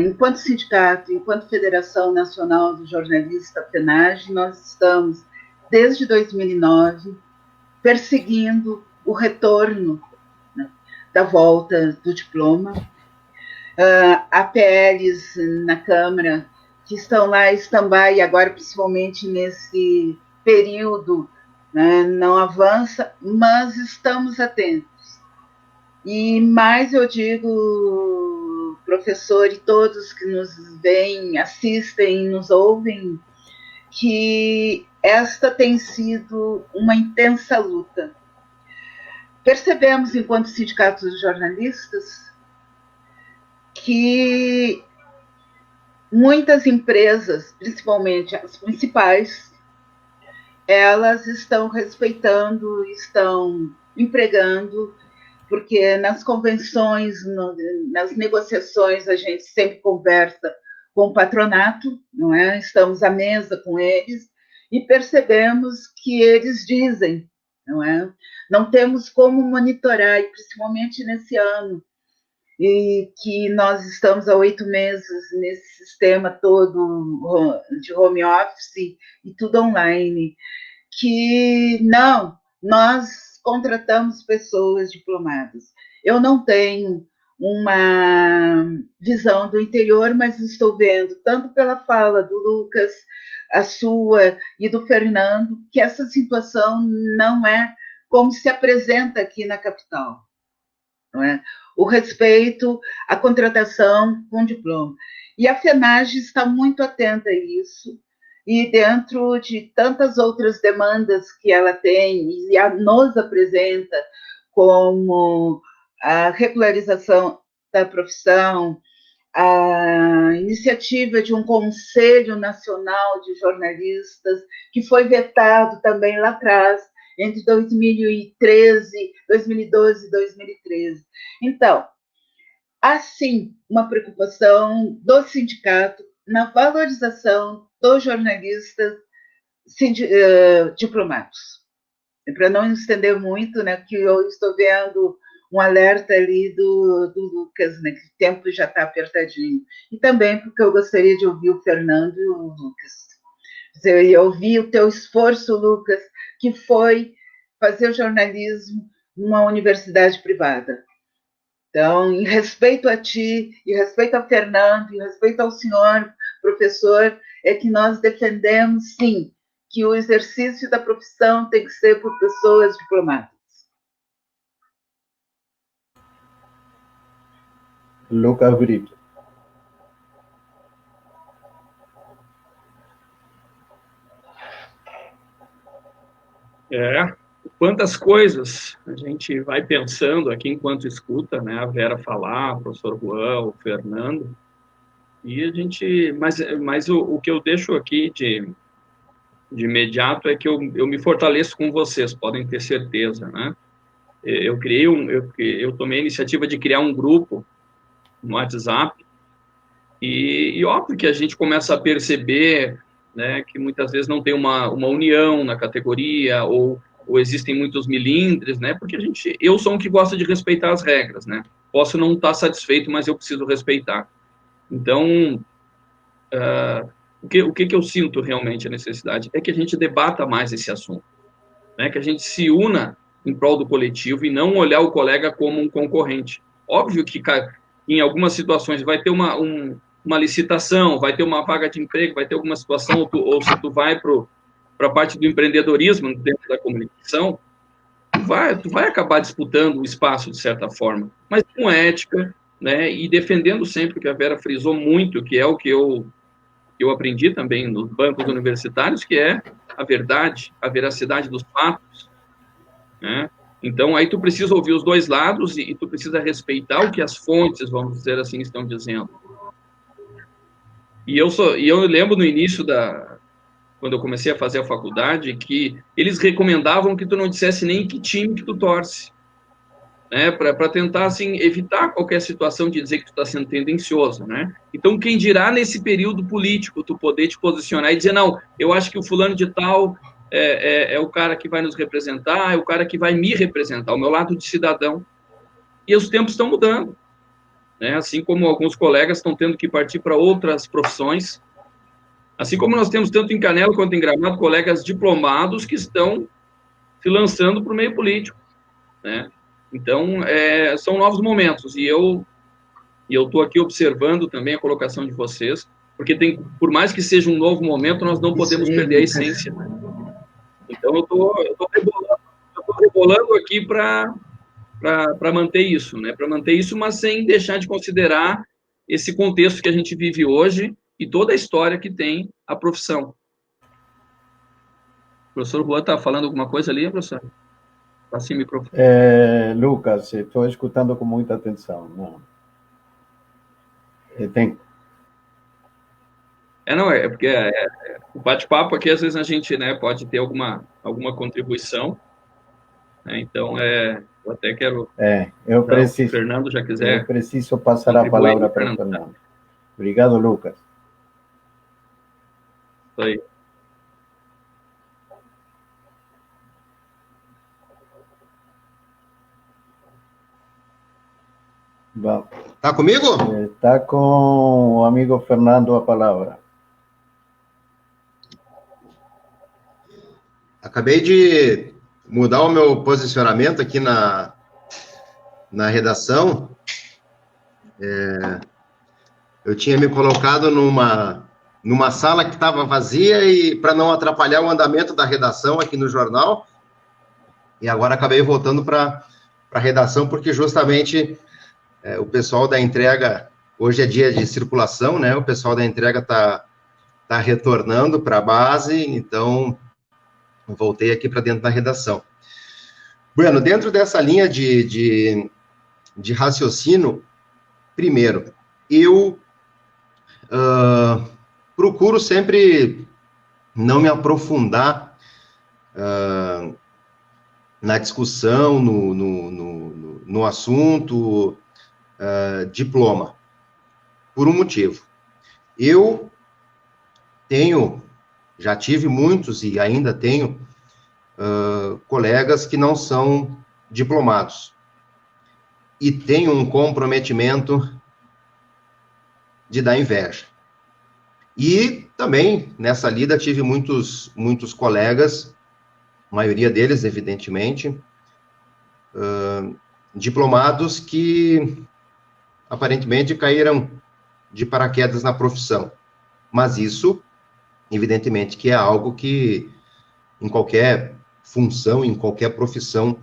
enquanto sindicato, enquanto Federação Nacional do Jornalista, FENAGE, nós estamos, desde 2009, perseguindo o retorno, né, da volta do diploma. Há PLs na Câmara que estão lá em stand-by, e agora, principalmente nesse período, né, não avança, mas estamos atentos. E mais eu digo, professor, e todos que nos veem, assistem, nos ouvem, que esta tem sido uma intensa luta. Percebemos, enquanto sindicatos de jornalistas, que muitas empresas, principalmente as principais, elas estão respeitando, estão empregando, porque nas convenções, nas negociações, a gente sempre conversa com o patronato, não é? Estamos à mesa com eles e percebemos que eles dizem, não é? Não temos como monitorar, e principalmente nesse ano, e que nós estamos há 8 meses nesse sistema todo de home office e tudo online, que não, nós contratamos pessoas diplomadas. Eu não tenho uma visão do interior, mas estou vendo, tanto pela fala do Lucas, a sua e do Fernando, que essa situação não é como se apresenta aqui na capital. Não é? O respeito à contratação com diploma. E a FENAGE está muito atenta a isso, e dentro de tantas outras demandas que ela tem e nos apresenta, como a regularização da profissão, a iniciativa de um Conselho Nacional de Jornalistas, que foi vetado também lá atrás, entre 2013, 2012 e 2013. Então, há sim uma preocupação do sindicato na valorização dos jornalistas diplomados. para não estender muito, né, que eu estou vendo um alerta ali do Lucas, né, que o tempo já está apertadinho. E também porque eu gostaria de ouvir o Fernando e o Lucas. Eu ouvi o teu esforço, Lucas, que foi fazer o jornalismo numa universidade privada. Então, em respeito a ti, em respeito ao Fernando, em respeito ao senhor professor, é que nós defendemos, sim, que o exercício da profissão tem que ser por pessoas diplomadas. Lucas Brito. Quantas coisas a gente vai pensando aqui enquanto escuta, né, a Vera falar, o professor Juan, o Fernando, e a gente, mas o que eu deixo aqui de imediato é que eu me fortaleço com vocês, podem ter certeza, né? Eu tomei a iniciativa de criar um grupo no WhatsApp e óbvio que a gente começa a perceber, né, que muitas vezes não tem uma união na categoria ou existem muitos milindres, né? Porque eu sou um que gosta de respeitar as regras, né? Posso não estar satisfeito, mas eu preciso respeitar. Então, o que eu sinto realmente a necessidade é que a gente debata mais esse assunto, né? Que a gente se una em prol do coletivo e não olhar o colega como um concorrente. Óbvio que em algumas situações vai ter uma licitação, vai ter uma vaga de emprego, vai ter alguma situação, ou se tu vai para a parte do empreendedorismo dentro da comunicação, tu vai acabar disputando o espaço de certa forma, mas com ética, né? E defendendo sempre o que a Vera frisou muito, que é o que eu aprendi também nos bancos universitários, que é a verdade, a veracidade dos fatos, né? Então, aí tu precisa ouvir os dois lados e tu precisa respeitar o que as fontes, vamos dizer assim, estão dizendo. E eu lembro no início quando eu comecei a fazer a faculdade, que eles recomendavam que tu não dissesse nem que time que tu torce, né, para tentar, assim, evitar qualquer situação de dizer que tu está sendo tendencioso, né? Então, quem dirá nesse período político tu poder te posicionar e dizer, não, eu acho que o fulano de tal é o cara que vai nos representar, é o cara que vai me representar, o meu lado de cidadão. E os tempos estão mudando, né? Assim como alguns colegas estão tendo que partir para outras profissões, assim como nós temos tanto em Canela quanto em Gramado colegas diplomados que estão se lançando para o meio político, né? Então, são novos momentos, e eu estou aqui observando também a colocação de vocês, porque por mais que seja um novo momento, nós não podemos perder a essência, né? Então, eu estou rebolando aqui para manter isso, né? Para manter isso, mas sem deixar de considerar esse contexto que a gente vive hoje e toda a história que tem a profissão. O professor Juan está falando alguma coisa ali, professor? Assim, microfone. Lucas, estou escutando com muita atenção. Não. Não, porque o bate-papo aqui, às vezes, a gente, né, pode ter alguma contribuição, né? Então, eu até quero... eu preciso... Se o Fernando já quiser... Eu preciso passar a palavra para o Fernando. Obrigado, Lucas. Isso aí. Bom, tá comigo? Está com o amigo Fernando a palavra. Acabei de mudar o meu posicionamento aqui na redação. Eu tinha me colocado numa sala que estava vazia e para não atrapalhar o andamento da redação aqui no jornal. E agora acabei voltando para a redação, porque justamente o pessoal da entrega, hoje é dia de circulação, né? O pessoal da entrega está retornando para a base, então voltei aqui para dentro da redação. Bueno, dentro dessa linha de raciocínio, primeiro, eu procuro sempre não me aprofundar na discussão, no assunto diploma, por um motivo. Eu já tive muitos e ainda tenho colegas que não são diplomados e têm um comprometimento de dar inveja. E também, nessa lida, tive muitos colegas, a maioria deles, evidentemente, diplomados que, aparentemente, caíram de paraquedas na profissão. Mas isso, evidentemente, que é algo que, em qualquer função, em qualquer profissão,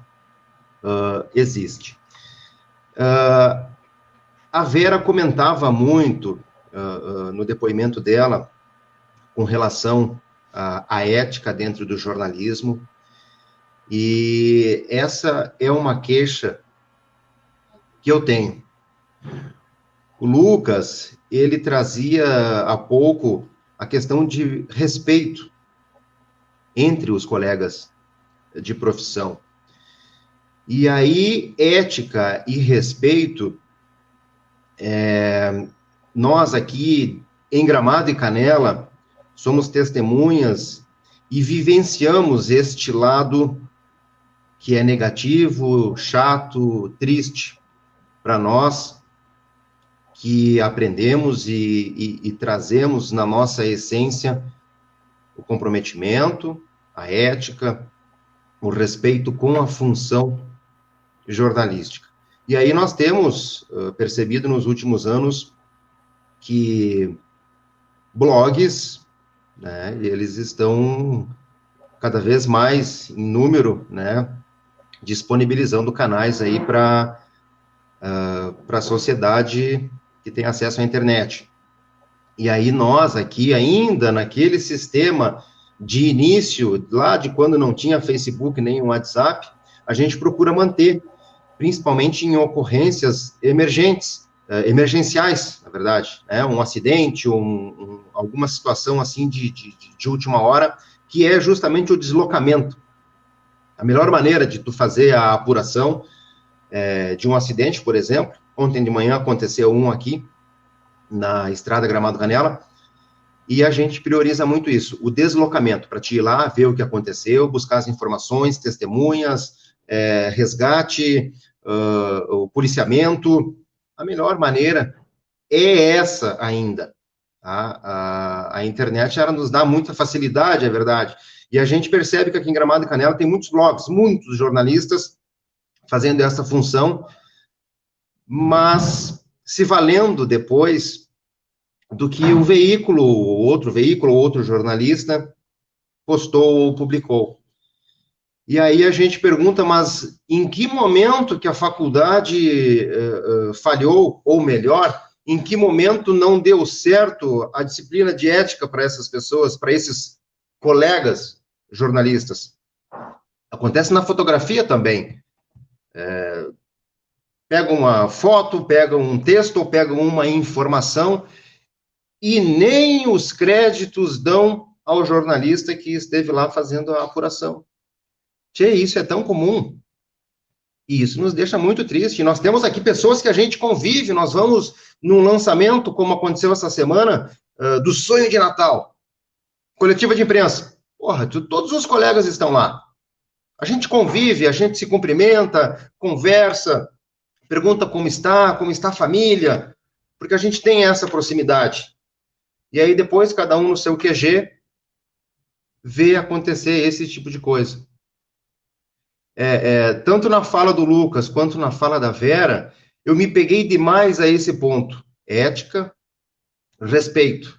existe. A Vera comentava muito, no depoimento dela, com relação à ética dentro do jornalismo, e essa é uma queixa que eu tenho. O Lucas, ele trazia há pouco a questão de respeito entre os colegas de profissão. E aí, ética e respeito, nós aqui, em Gramado e Canela, somos testemunhas e vivenciamos este lado que é negativo, chato, triste para nós, que aprendemos e trazemos na nossa essência o comprometimento, a ética, o respeito com a função jornalística. E aí nós temos percebido nos últimos anos que blogs, né, eles estão cada vez mais em número, né, disponibilizando canais aí para a sociedade que tem acesso à internet. E aí nós aqui, ainda naquele sistema de início, lá de quando não tinha Facebook nem WhatsApp, a gente procura manter, principalmente em ocorrências emergenciais, na verdade, né? Um acidente, alguma situação assim de última hora, que é justamente o deslocamento. A melhor maneira de tu fazer a apuração de um acidente, por exemplo, ontem de manhã aconteceu um aqui, na estrada Gramado-Canela, e a gente prioriza muito isso, o deslocamento, para te ir lá, ver o que aconteceu, buscar as informações, testemunhas, resgate, o policiamento. A melhor maneira é essa ainda. A internet, ela nos dá muita facilidade, é verdade, e a gente percebe que aqui em Gramado e Canela tem muitos blogs, muitos jornalistas fazendo essa função, mas se valendo depois do que o veículo, outro jornalista postou ou publicou. E aí a gente pergunta, mas em que momento que a faculdade falhou, ou melhor, em que momento não deu certo a disciplina de ética para essas pessoas, para esses colegas jornalistas? Acontece na fotografia também. Pega uma foto, pega um texto, ou pega uma informação, e nem os créditos dão ao jornalista que esteve lá fazendo a apuração. Tchê, isso é tão comum. E isso nos deixa muito triste. Nós temos aqui pessoas que a gente convive, nós vamos num lançamento, como aconteceu essa semana, do Sonho de Natal. Coletiva de imprensa. Porra, todos os colegas estão lá. A gente convive, a gente se cumprimenta, conversa, pergunta como está a família, porque a gente tem essa proximidade. E aí depois, cada um no seu QG, vê acontecer esse tipo de coisa. Tanto na fala do Lucas, quanto na fala da Vera, eu me peguei demais a esse ponto. Ética, respeito.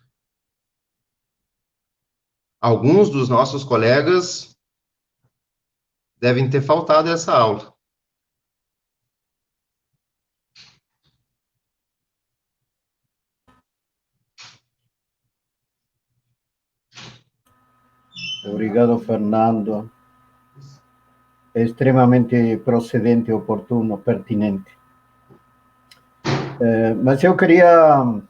Alguns dos nossos colegas devem ter faltado essa aula. Obrigado, Fernando. É extremamente procedente, oportuno, pertinente. Mas eu queria...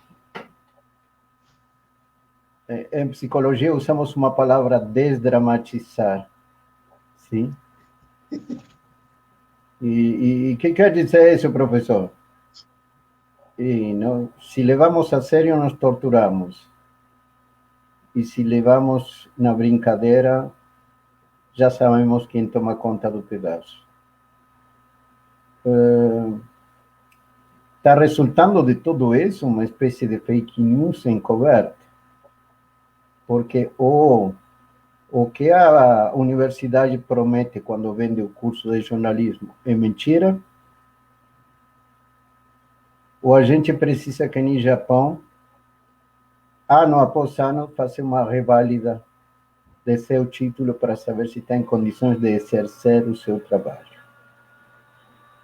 Em psicologia usamos uma palavra, desdramatizar. Sim? E que quer dizer isso, professor? Se levamos a sério, nos torturamos. E se levamos na brincadeira, já sabemos quem toma conta do pedaço. Está resultando de tudo isso uma espécie de fake news encoberta, porque o que a universidade promete quando vende o curso de jornalismo é mentira, ou a gente precisa que nem Japão, ano após ano, fazer uma reválida de seu título para saber se está em condições de exercer o seu trabalho.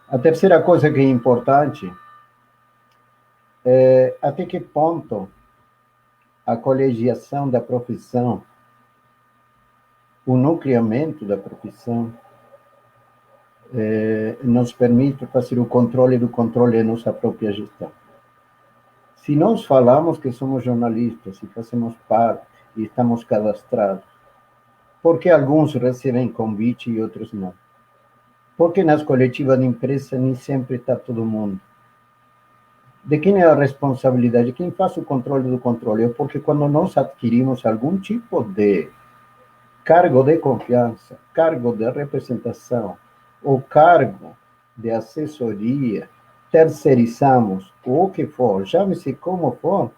A terceira coisa que é importante é até que ponto a colegiação da profissão, o nucleamento da profissão, nos permite fazer o controle do controle da nossa própria gestão. Se nós falamos que somos jornalistas e fazemos parte e estamos cadastrados, por que alguns recebem convite e outros não? Porque nas coletivas de imprensa nem sempre está todo mundo. De quem é a responsabilidade? Quem faz o controle do controle? Porque quando nós adquirimos algum tipo de cargo de confiança, cargo de representação, ou cargo de assessoria, terceirizamos, ou o que for, chame-se como for,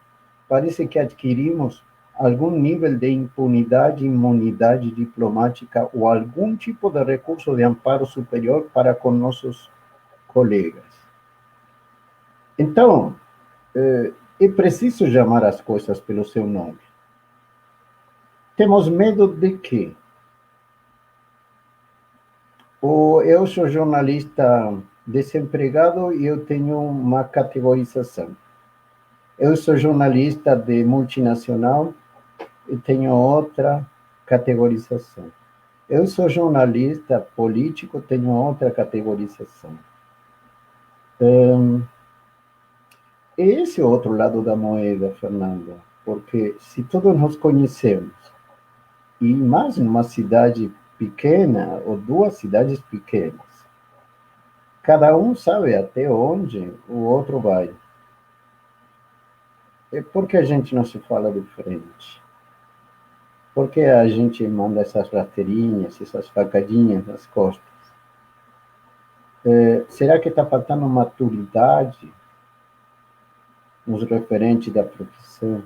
parece que adquirimos algum nível de impunidade, imunidade diplomática ou algum tipo de recurso de amparo superior para com nossos colegas. Então, é preciso chamar as coisas pelo seu nome. Temos medo de quê? Eu sou jornalista desempregado e eu tenho uma categorização. Eu sou jornalista de multinacional e tenho outra categorização. Eu sou jornalista político, tenho outra categorização. Esse é o outro lado da moeda, Fernanda, porque se todos nos conhecemos, e mais numa cidade pequena ou duas cidades pequenas, cada um sabe até onde o outro vai. E por que a gente não se fala de frente? Por que a gente manda essas rasteirinhas, essas facadinhas nas costas? Será que está faltando maturidade nos referentes da profissão?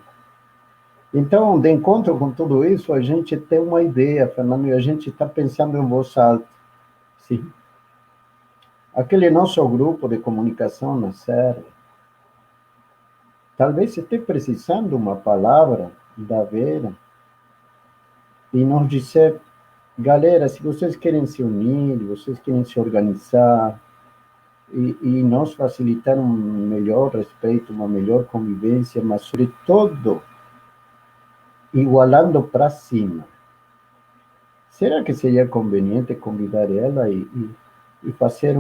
Então, de encontro com tudo isso, a gente tem uma ideia, Fernando, e a gente está pensando em voz alta. Sim. Aquele nosso grupo de comunicação na Serra, talvez esteja precisando de uma palavra da Vera e nos dizer, galera, se vocês querem se unir, vocês querem se organizar e nos facilitar um melhor respeito, uma melhor convivência, mas, sobretudo, igualando para cima. Será que seria conveniente convidar ela e fazer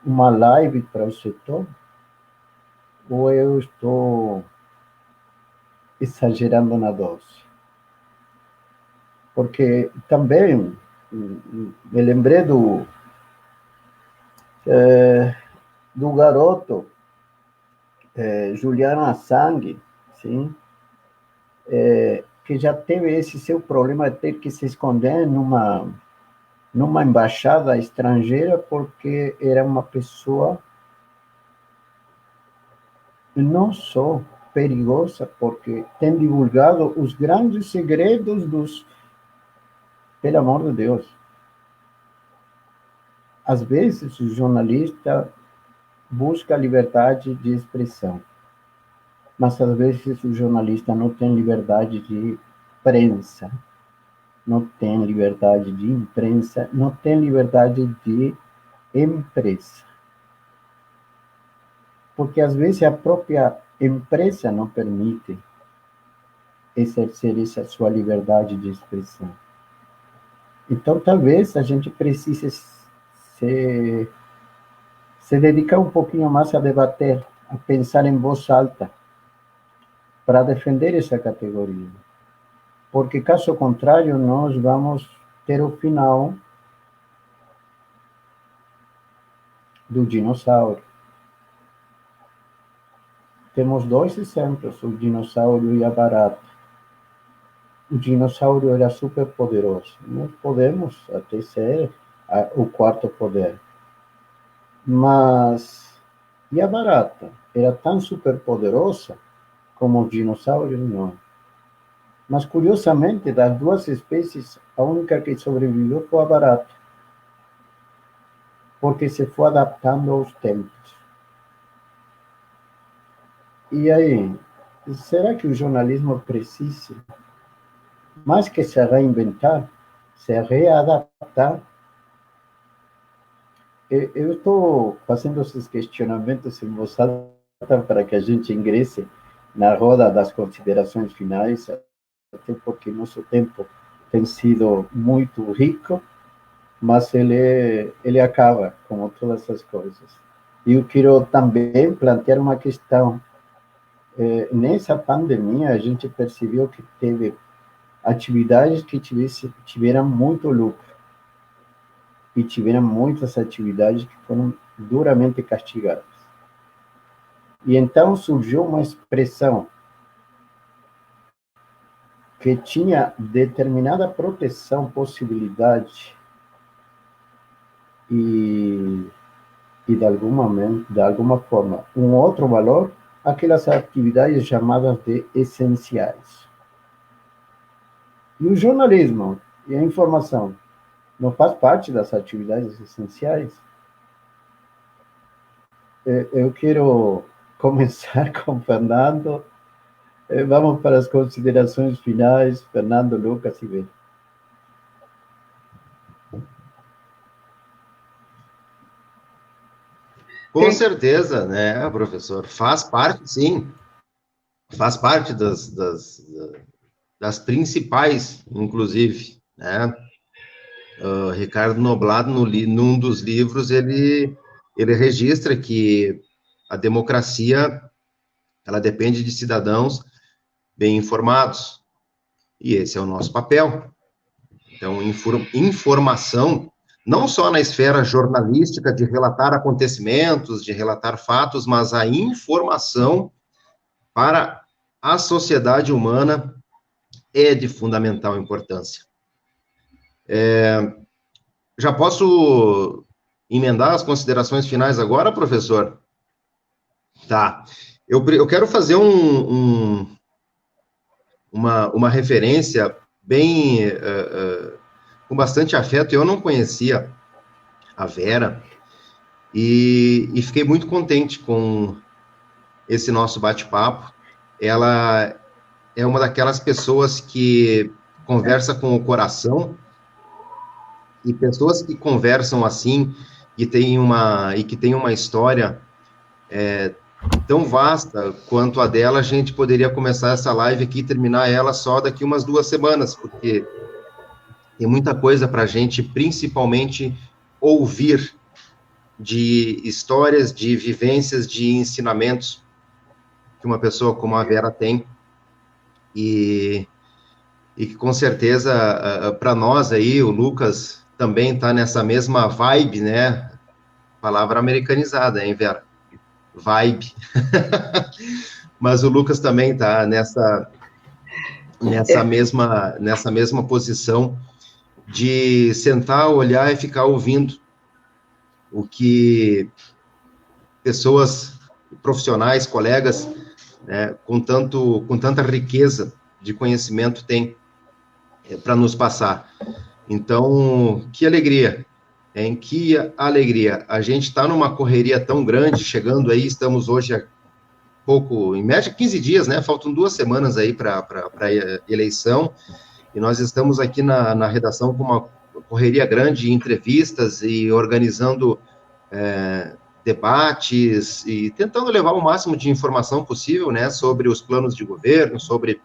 uma live para o setor? Ou eu estou exagerando na dose? Porque também me lembrei do garoto Julian Assange, sim? Que já teve esse seu problema de ter que se esconder numa embaixada estrangeira porque era uma pessoa não só perigosa, porque tem divulgado os grandes segredos dos... Pelo amor de Deus. Às vezes, o jornalista busca liberdade de expressão, mas às vezes o jornalista não tem liberdade de prensa, não tem liberdade de imprensa, não tem liberdade de empresa. Porque às vezes a própria empresa não permite exercer essa sua liberdade de expressão. Então, talvez a gente precise se dedicar um pouquinho mais a debater, a pensar em voz alta, para defender essa categoria. Porque, caso contrário, nós vamos ter o final do dinossauro. Temos dois exemplos, o dinossauro e a barata. o dinossauro era super poderoso. Nós podemos até ser o quarto poder. Mas, e a barata? Era tão super poderosa como os dinossauros? Não. Mas, curiosamente, das duas espécies, a única que sobreviveu foi a barata, porque se foi adaptando aos tempos. E aí, será que o jornalismo precisa, mais que se reinventar, se readaptar? Eu estou fazendo esses questionamentos em voz alta para que a gente ingresse na roda das considerações finais, até porque nosso tempo tem sido muito rico, mas ele acaba, como todas as coisas. E eu quero também plantear uma questão. Nessa pandemia, a gente percebeu que teve atividades que tiveram muito lucro, e tiveram muitas atividades que foram duramente castigadas. E então surgiu uma expressão que tinha determinada proteção, possibilidade e de alguma forma, um outro valor, aquelas atividades chamadas de essenciais. E o jornalismo e a informação não faz parte das atividades essenciais? Eu quero começar com o Fernando. Vamos para as considerações finais. Fernando, Lucas e Vera. Com certeza, né, professor? Faz parte, sim. Faz parte das principais, inclusive, né? Ricardo Noblat, num dos livros, ele registra que a democracia, ela depende de cidadãos bem informados, e esse é o nosso papel. Então, informação, não só na esfera jornalística, de relatar acontecimentos, de relatar fatos, mas a informação para a sociedade humana é de fundamental importância. Já posso emendar as considerações finais agora, professor? Tá. Eu quero fazer uma referência bem, com bastante afeto. Eu não conhecia a Vera e fiquei muito contente com esse nosso bate-papo. Ela é uma daquelas pessoas que conversa com o coração, e pessoas que conversam assim e que tem uma história tão vasta quanto a dela, a gente poderia começar essa live aqui e terminar ela só daqui umas 2 semanas, porque tem muita coisa para a gente, principalmente, ouvir de histórias, de vivências, de ensinamentos que uma pessoa como a Vera tem, e que com certeza, para nós aí, o Lucas também está nessa mesma vibe, né? Palavra americanizada, hein, Vera? Vibe. Mas o Lucas também está nessa mesma posição de sentar, olhar e ficar ouvindo o que pessoas profissionais, colegas, né, com tanta riqueza de conhecimento têm para nos passar. Então, que alegria, hein? Que alegria. A gente está numa correria tão grande, chegando aí, estamos hoje a pouco, em média 15 dias, né? Faltam 2 semanas aí para a eleição, e nós estamos aqui na redação com uma correria grande de entrevistas e organizando debates e tentando levar o máximo de informação possível, né, sobre os planos de governo, sobre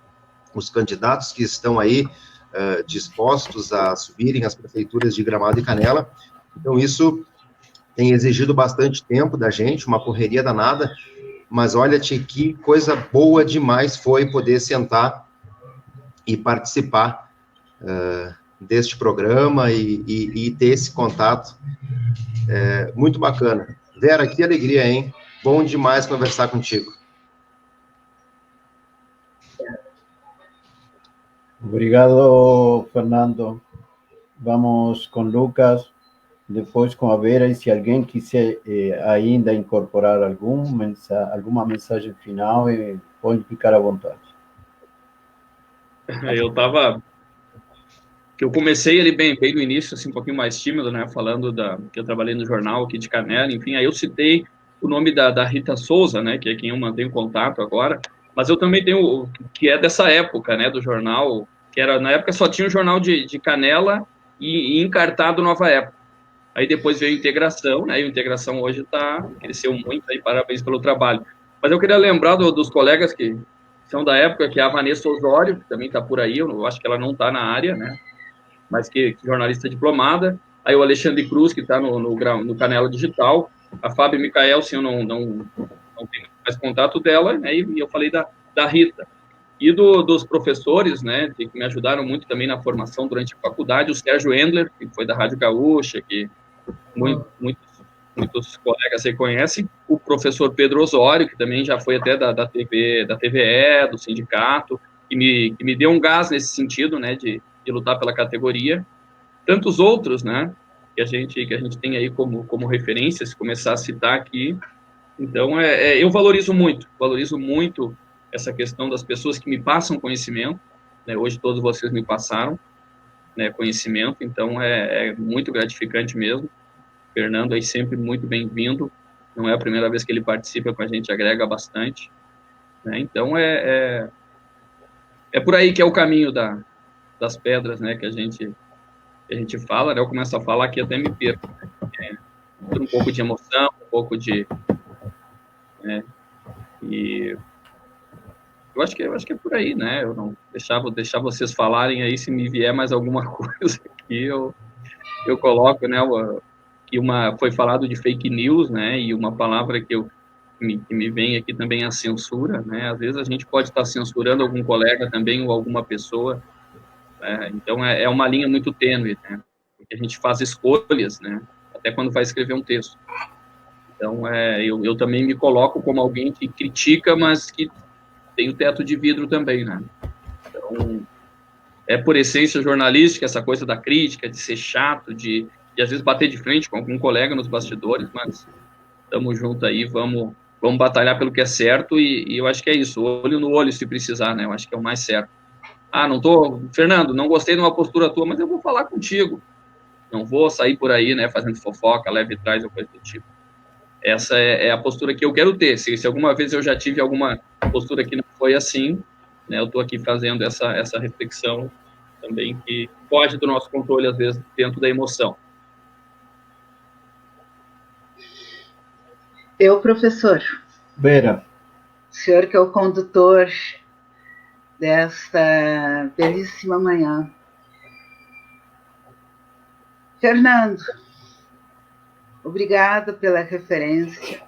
os candidatos que estão aí dispostos a subirem as prefeituras de Gramado e Canela. Então, isso tem exigido bastante tempo da gente, uma correria danada, mas olha-te que coisa boa demais foi poder sentar e participar deste programa e ter esse contato. Muito bacana. Vera, que alegria, hein? Bom demais conversar contigo. Obrigado, Fernando. Vamos com Lucas, depois com a Vera, e se alguém quiser ainda incorporar alguma mensagem final, pode ficar à vontade. Eu comecei ali bem no início, assim, um pouquinho mais tímido, né, falando que eu trabalhei no jornal aqui de Canela, enfim, aí eu citei o nome da Rita Souza, né, que é quem eu mantenho contato agora, mas eu também tenho, que é dessa época, né, do jornal, que era, na época só tinha o jornal de Canela e encartado Nova Época. Aí depois veio a Integração, né, e a Integração hoje cresceu muito, aí parabéns pelo trabalho. Mas eu queria lembrar dos colegas que são da época, que é a Vanessa Osório, que também está por aí, eu acho que ela não está na área, né, mas que jornalista diplomada, aí o Alexandre Cruz, que está no Canela Digital, a Fábio Micael, se eu não tenho mais contato dela, né, e eu falei da Rita. E dos professores, né, que me ajudaram muito também na formação durante a faculdade, o Sérgio Endler, que foi da Rádio Gaúcha, que muitos colegas aí conhecem, o professor Pedro Osório, que também já foi até da TVE, do sindicato, que me deu um gás nesse sentido, né, de lutar pela categoria. Tantos outros, né, que a gente tem aí como referência, se começar a citar aqui. Então, eu valorizo muito essa questão das pessoas que me passam conhecimento, né, hoje todos vocês me passaram, né, conhecimento, então é muito gratificante mesmo. Fernando aí sempre muito bem-vindo, não é a primeira vez que ele participa com a gente, agrega bastante, né? Então é por aí que é o caminho das pedras, né, que a gente fala, né? Eu começo a falar aqui até me perco, né? Um pouco de emoção, um pouco de, né? E eu acho que é por aí, né? Eu não deixar vocês falarem aí, se me vier mais alguma coisa aqui, eu coloco, né? Que foi falado de fake news, né? E uma palavra que me vem aqui também é a censura, né? Às vezes a gente pode estar censurando algum colega também ou alguma pessoa, né? Então é uma linha muito tênue, né? Porque a gente faz escolhas, né? Até quando vai escrever um texto. Então eu também me coloco como alguém que critica, mas que tem o teto de vidro também, né? Então é por essência jornalística essa coisa da crítica, de ser chato, de às vezes bater de frente com algum colega nos bastidores, mas estamos juntos aí, vamos batalhar pelo que é certo e eu acho que é isso, olho no olho se precisar, né? Eu acho que é o mais certo. Fernando, não gostei de uma postura tua, mas eu vou falar contigo. Não vou sair por aí, né, fazendo fofoca, leve trás ou coisa do tipo. Essa é a postura que eu quero ter. Se alguma vez eu já tive alguma postura que não foi assim, né, eu estou aqui fazendo essa reflexão também que foge do nosso controle, às vezes, dentro da emoção. Professor. Vera. O senhor que é o condutor desta belíssima manhã. Fernando, obrigada pela referência.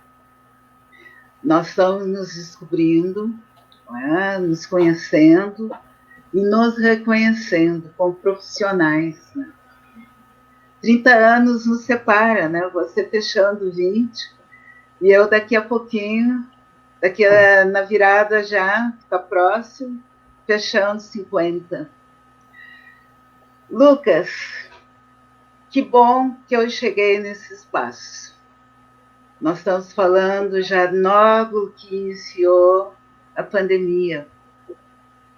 Nós estamos nos descobrindo, né, nos conhecendo e nos reconhecendo como profissionais. Né? 30 anos nos separa, né? Você fechando 20 e eu daqui a pouquinho, na virada já, está próximo, fechando 50. Lucas, que bom que eu cheguei nesse espaço. Nós estamos falando já logo que iniciou a pandemia.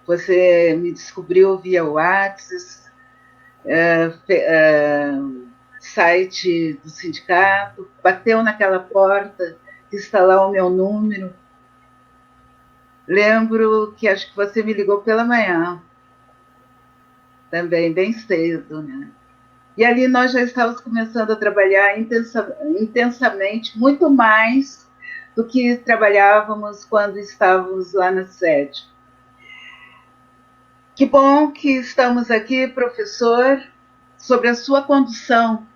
Você me descobriu via WhatsApp, site do sindicato, bateu naquela porta, está lá o meu número. Lembro que acho que você me ligou pela manhã, também bem cedo, né? E ali nós já estávamos começando a trabalhar intensamente, muito mais do que trabalhávamos quando estávamos lá na sede. Que bom que estamos aqui, professor, sobre a sua condução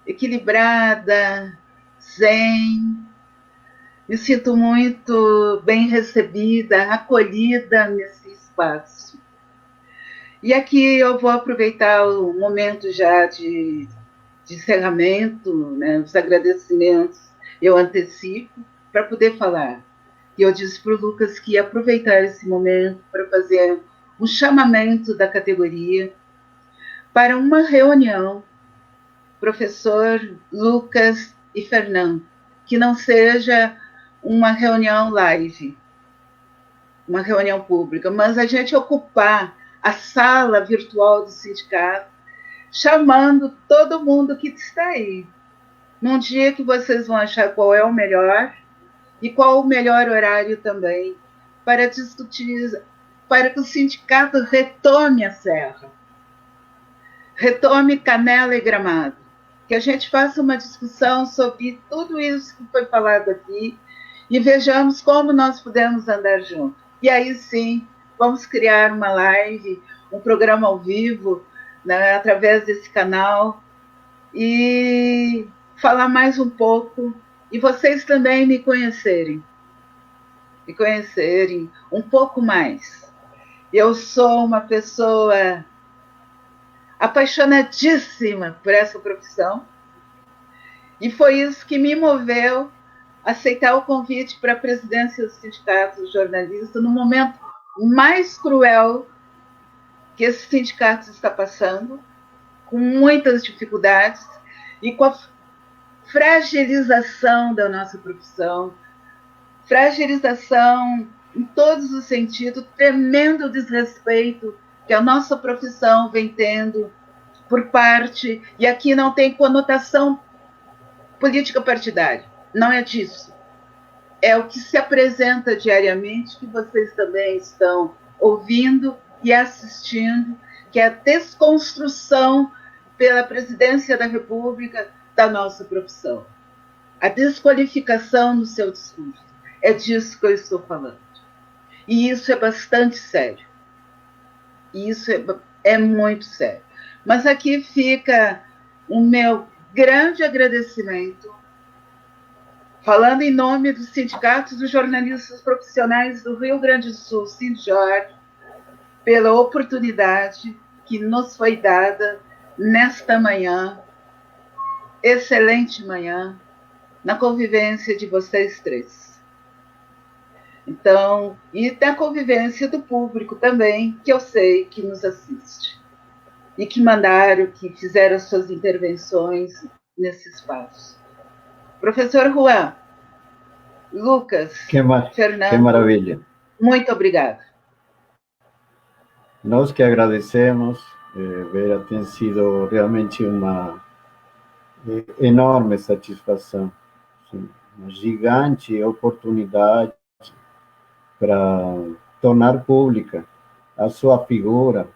equilibrada, zen. Me sinto muito bem recebida, acolhida nesse espaço. E aqui eu vou aproveitar o momento já de encerramento, né, os agradecimentos, eu antecipo, para poder falar. E eu disse para o Lucas que ia aproveitar esse momento para fazer um chamamento da categoria para uma reunião, professor Lucas e Fernando, que não seja uma reunião live, uma reunião pública, mas a gente ocupar a sala virtual do sindicato, chamando todo mundo que está aí. Num dia que vocês vão achar qual é o melhor e qual o melhor horário também para discutir, para que o sindicato retome a serra, retome Canela e Gramado, que a gente faça uma discussão sobre tudo isso que foi falado aqui e vejamos como nós podemos andar juntos. E aí sim, vamos criar uma live, um programa ao vivo, né, através desse canal, e falar mais um pouco, e vocês também me conhecerem um pouco mais. Eu sou uma pessoa apaixonadíssima por essa profissão, e foi isso que me moveu a aceitar o convite para a presidência do Sindicato dos Jornalistas no momento mais cruel que esse sindicato está passando, com muitas dificuldades e com a fragilização da nossa profissão, fragilização em todos os sentidos, tremendo desrespeito que a nossa profissão vem tendo por parte, e aqui não tem conotação política partidária, não é disso. É o que se apresenta diariamente, que vocês também estão ouvindo e assistindo, que é a desconstrução pela presidência da República da nossa profissão. A desqualificação no seu discurso. É disso que eu estou falando. E isso é bastante sério. E isso é muito sério. Mas aqui fica o meu grande agradecimento, falando em nome do Sindicato dos Jornalistas Profissionais do Rio Grande do Sul, SINJOR, pela oportunidade que nos foi dada nesta manhã, excelente manhã, na convivência de vocês três. Então, e da convivência do público também, que eu sei que nos assiste. E que mandaram, que fizeram as suas intervenções nesse espaço. Professor Juan, Lucas, Fernando, que maravilha. Muito obrigada. Nós que agradecemos, Vera, tem sido realmente uma enorme satisfação, sim, uma gigante oportunidade para tornar pública a sua figura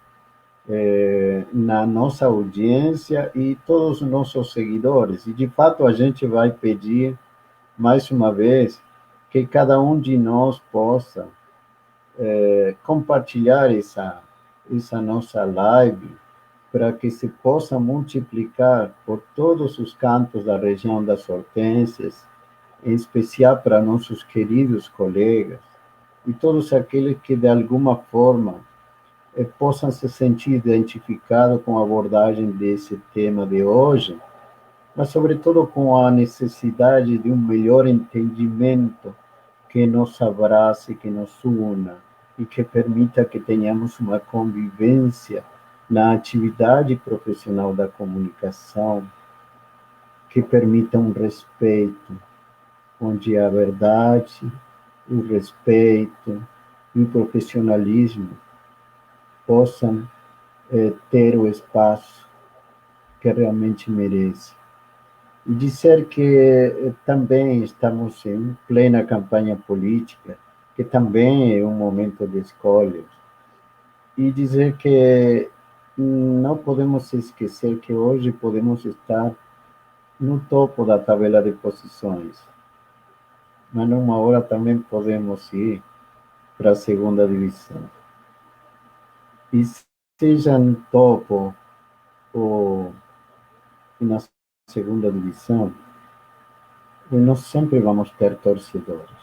na nossa audiência e todos os nossos seguidores. E, de fato, a gente vai pedir, mais uma vez, que cada um de nós possa compartilhar essa nossa live para que se possa multiplicar por todos os cantos da região das Hortênsias, em especial para nossos queridos colegas e todos aqueles que, de alguma forma, possam se sentir identificados com a abordagem desse tema de hoje, mas, sobretudo, com a necessidade de um melhor entendimento que nos abrace, que nos una e que permita que tenhamos uma convivência na atividade profissional da comunicação, que permita um respeito, onde a verdade, o respeito e o profissionalismo possam ter o espaço que realmente merece. E dizer que também estamos em plena campanha política, que também é um momento de escolhas, e dizer que não podemos esquecer que hoje podemos estar no topo da tabela de posições, mas numa hora também podemos ir para a segunda divisão. E seja no topo ou na segunda divisão, nós sempre vamos ter torcedores.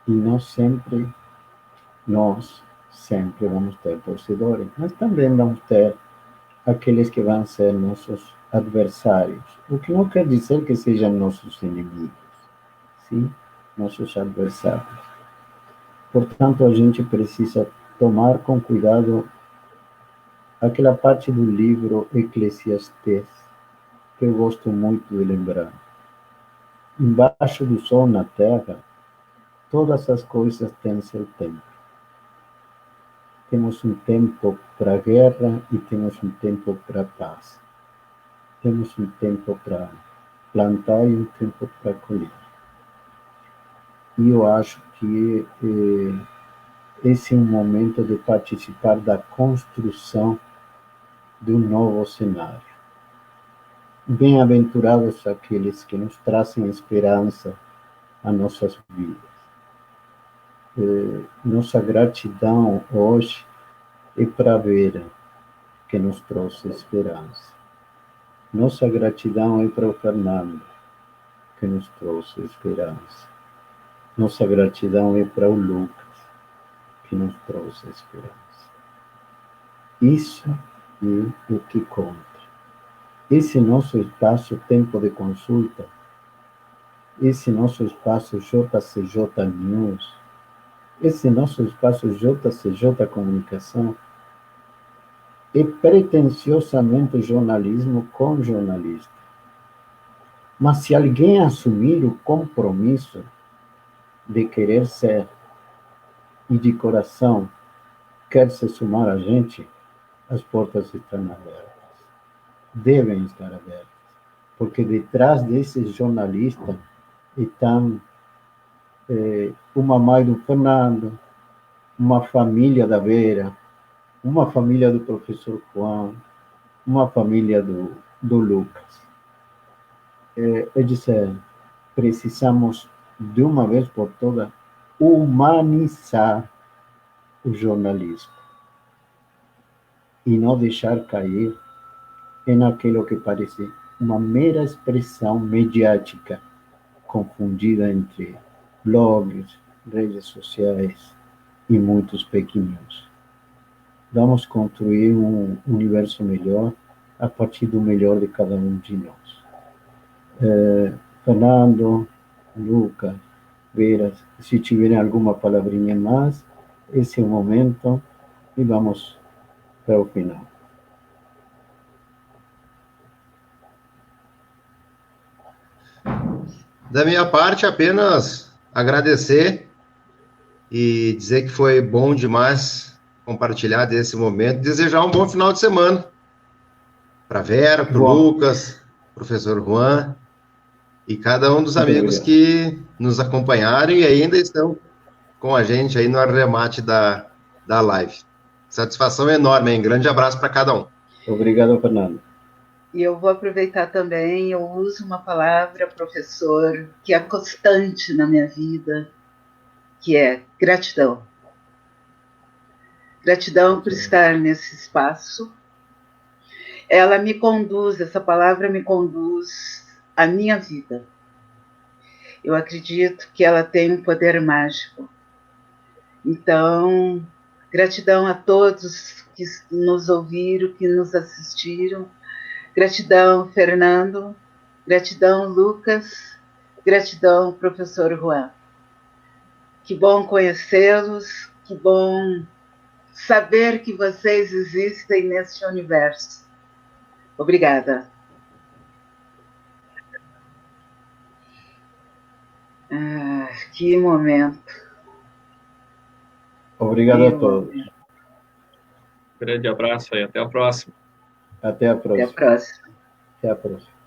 E nós sempre vamos ter torcedores, mas também vamos ter aqueles que vão ser nossos adversários, o que não quer dizer que sejam nossos inimigos, sim? Nossos adversários. Portanto, a gente precisa tomar com cuidado aquela parte do livro Eclesiastes, que eu gosto muito de lembrar. Embaixo do sol na terra, todas as coisas têm seu tempo. Temos um tempo para a guerra e temos um tempo para a paz. Temos um tempo para plantar e um tempo para colher. E eu acho que esse é um momento de participar da construção de um novo cenário. Bem-aventurados aqueles que nos trazem esperança a nossas vidas. Nossa gratidão hoje é para a Vera, que nos trouxe esperança. Nossa gratidão é para o Fernando, que nos trouxe esperança. Nossa gratidão é para o Lucas, que nos trouxe esperança. Isso é o que conta. Esse nosso espaço Tempo de Consulta, esse nosso espaço JCJ News, esse nosso espaço JCJ Comunicação, é pretensiosamente jornalismo com jornalista. Mas se alguém assumir o compromisso de querer ser e de coração quer se somar a gente, as portas estão abertas. Devem estar abertas. Porque detrás desses jornalistas estão uma mãe do Fernando, uma família da Vera, uma família do professor Juan, uma família do Lucas. É dizer, precisamos, de uma vez por todas, humanizar o jornalismo e não deixar cair naquilo que parece uma mera expressão mediática, confundida entre blogs, redes sociais e muitos pequenos. Vamos construir um universo melhor a partir do melhor de cada um de nós. Fernando, Lucas, Vera, se tiverem alguma palavrinha mais, esse é o momento e vamos para o final. Da minha parte, apenas agradecer e dizer que foi bom demais compartilhar desse momento, desejar um bom final de semana para Vera, para o Lucas, professor Juan e cada um dos amigos que nos acompanharam e ainda estão com a gente aí no arremate da live. Satisfação enorme, hein? Grande abraço para cada um. Obrigado, Fernando. E eu vou aproveitar também, eu uso uma palavra, professor, que é constante na minha vida, que é gratidão. Gratidão por estar nesse espaço. Ela me conduz, essa palavra me conduz à minha vida. Eu acredito que ela tem um poder mágico. Então, gratidão a todos que nos ouviram, que nos assistiram. Gratidão, Fernando. Gratidão, Lucas. Gratidão, professor Juan. Que bom conhecê-los, que bom saber que vocês existem neste universo. Obrigada. Que momento. Obrigado a todos. Grande abraço e até a próxima. Até a próxima. Até a próxima. Até a próxima.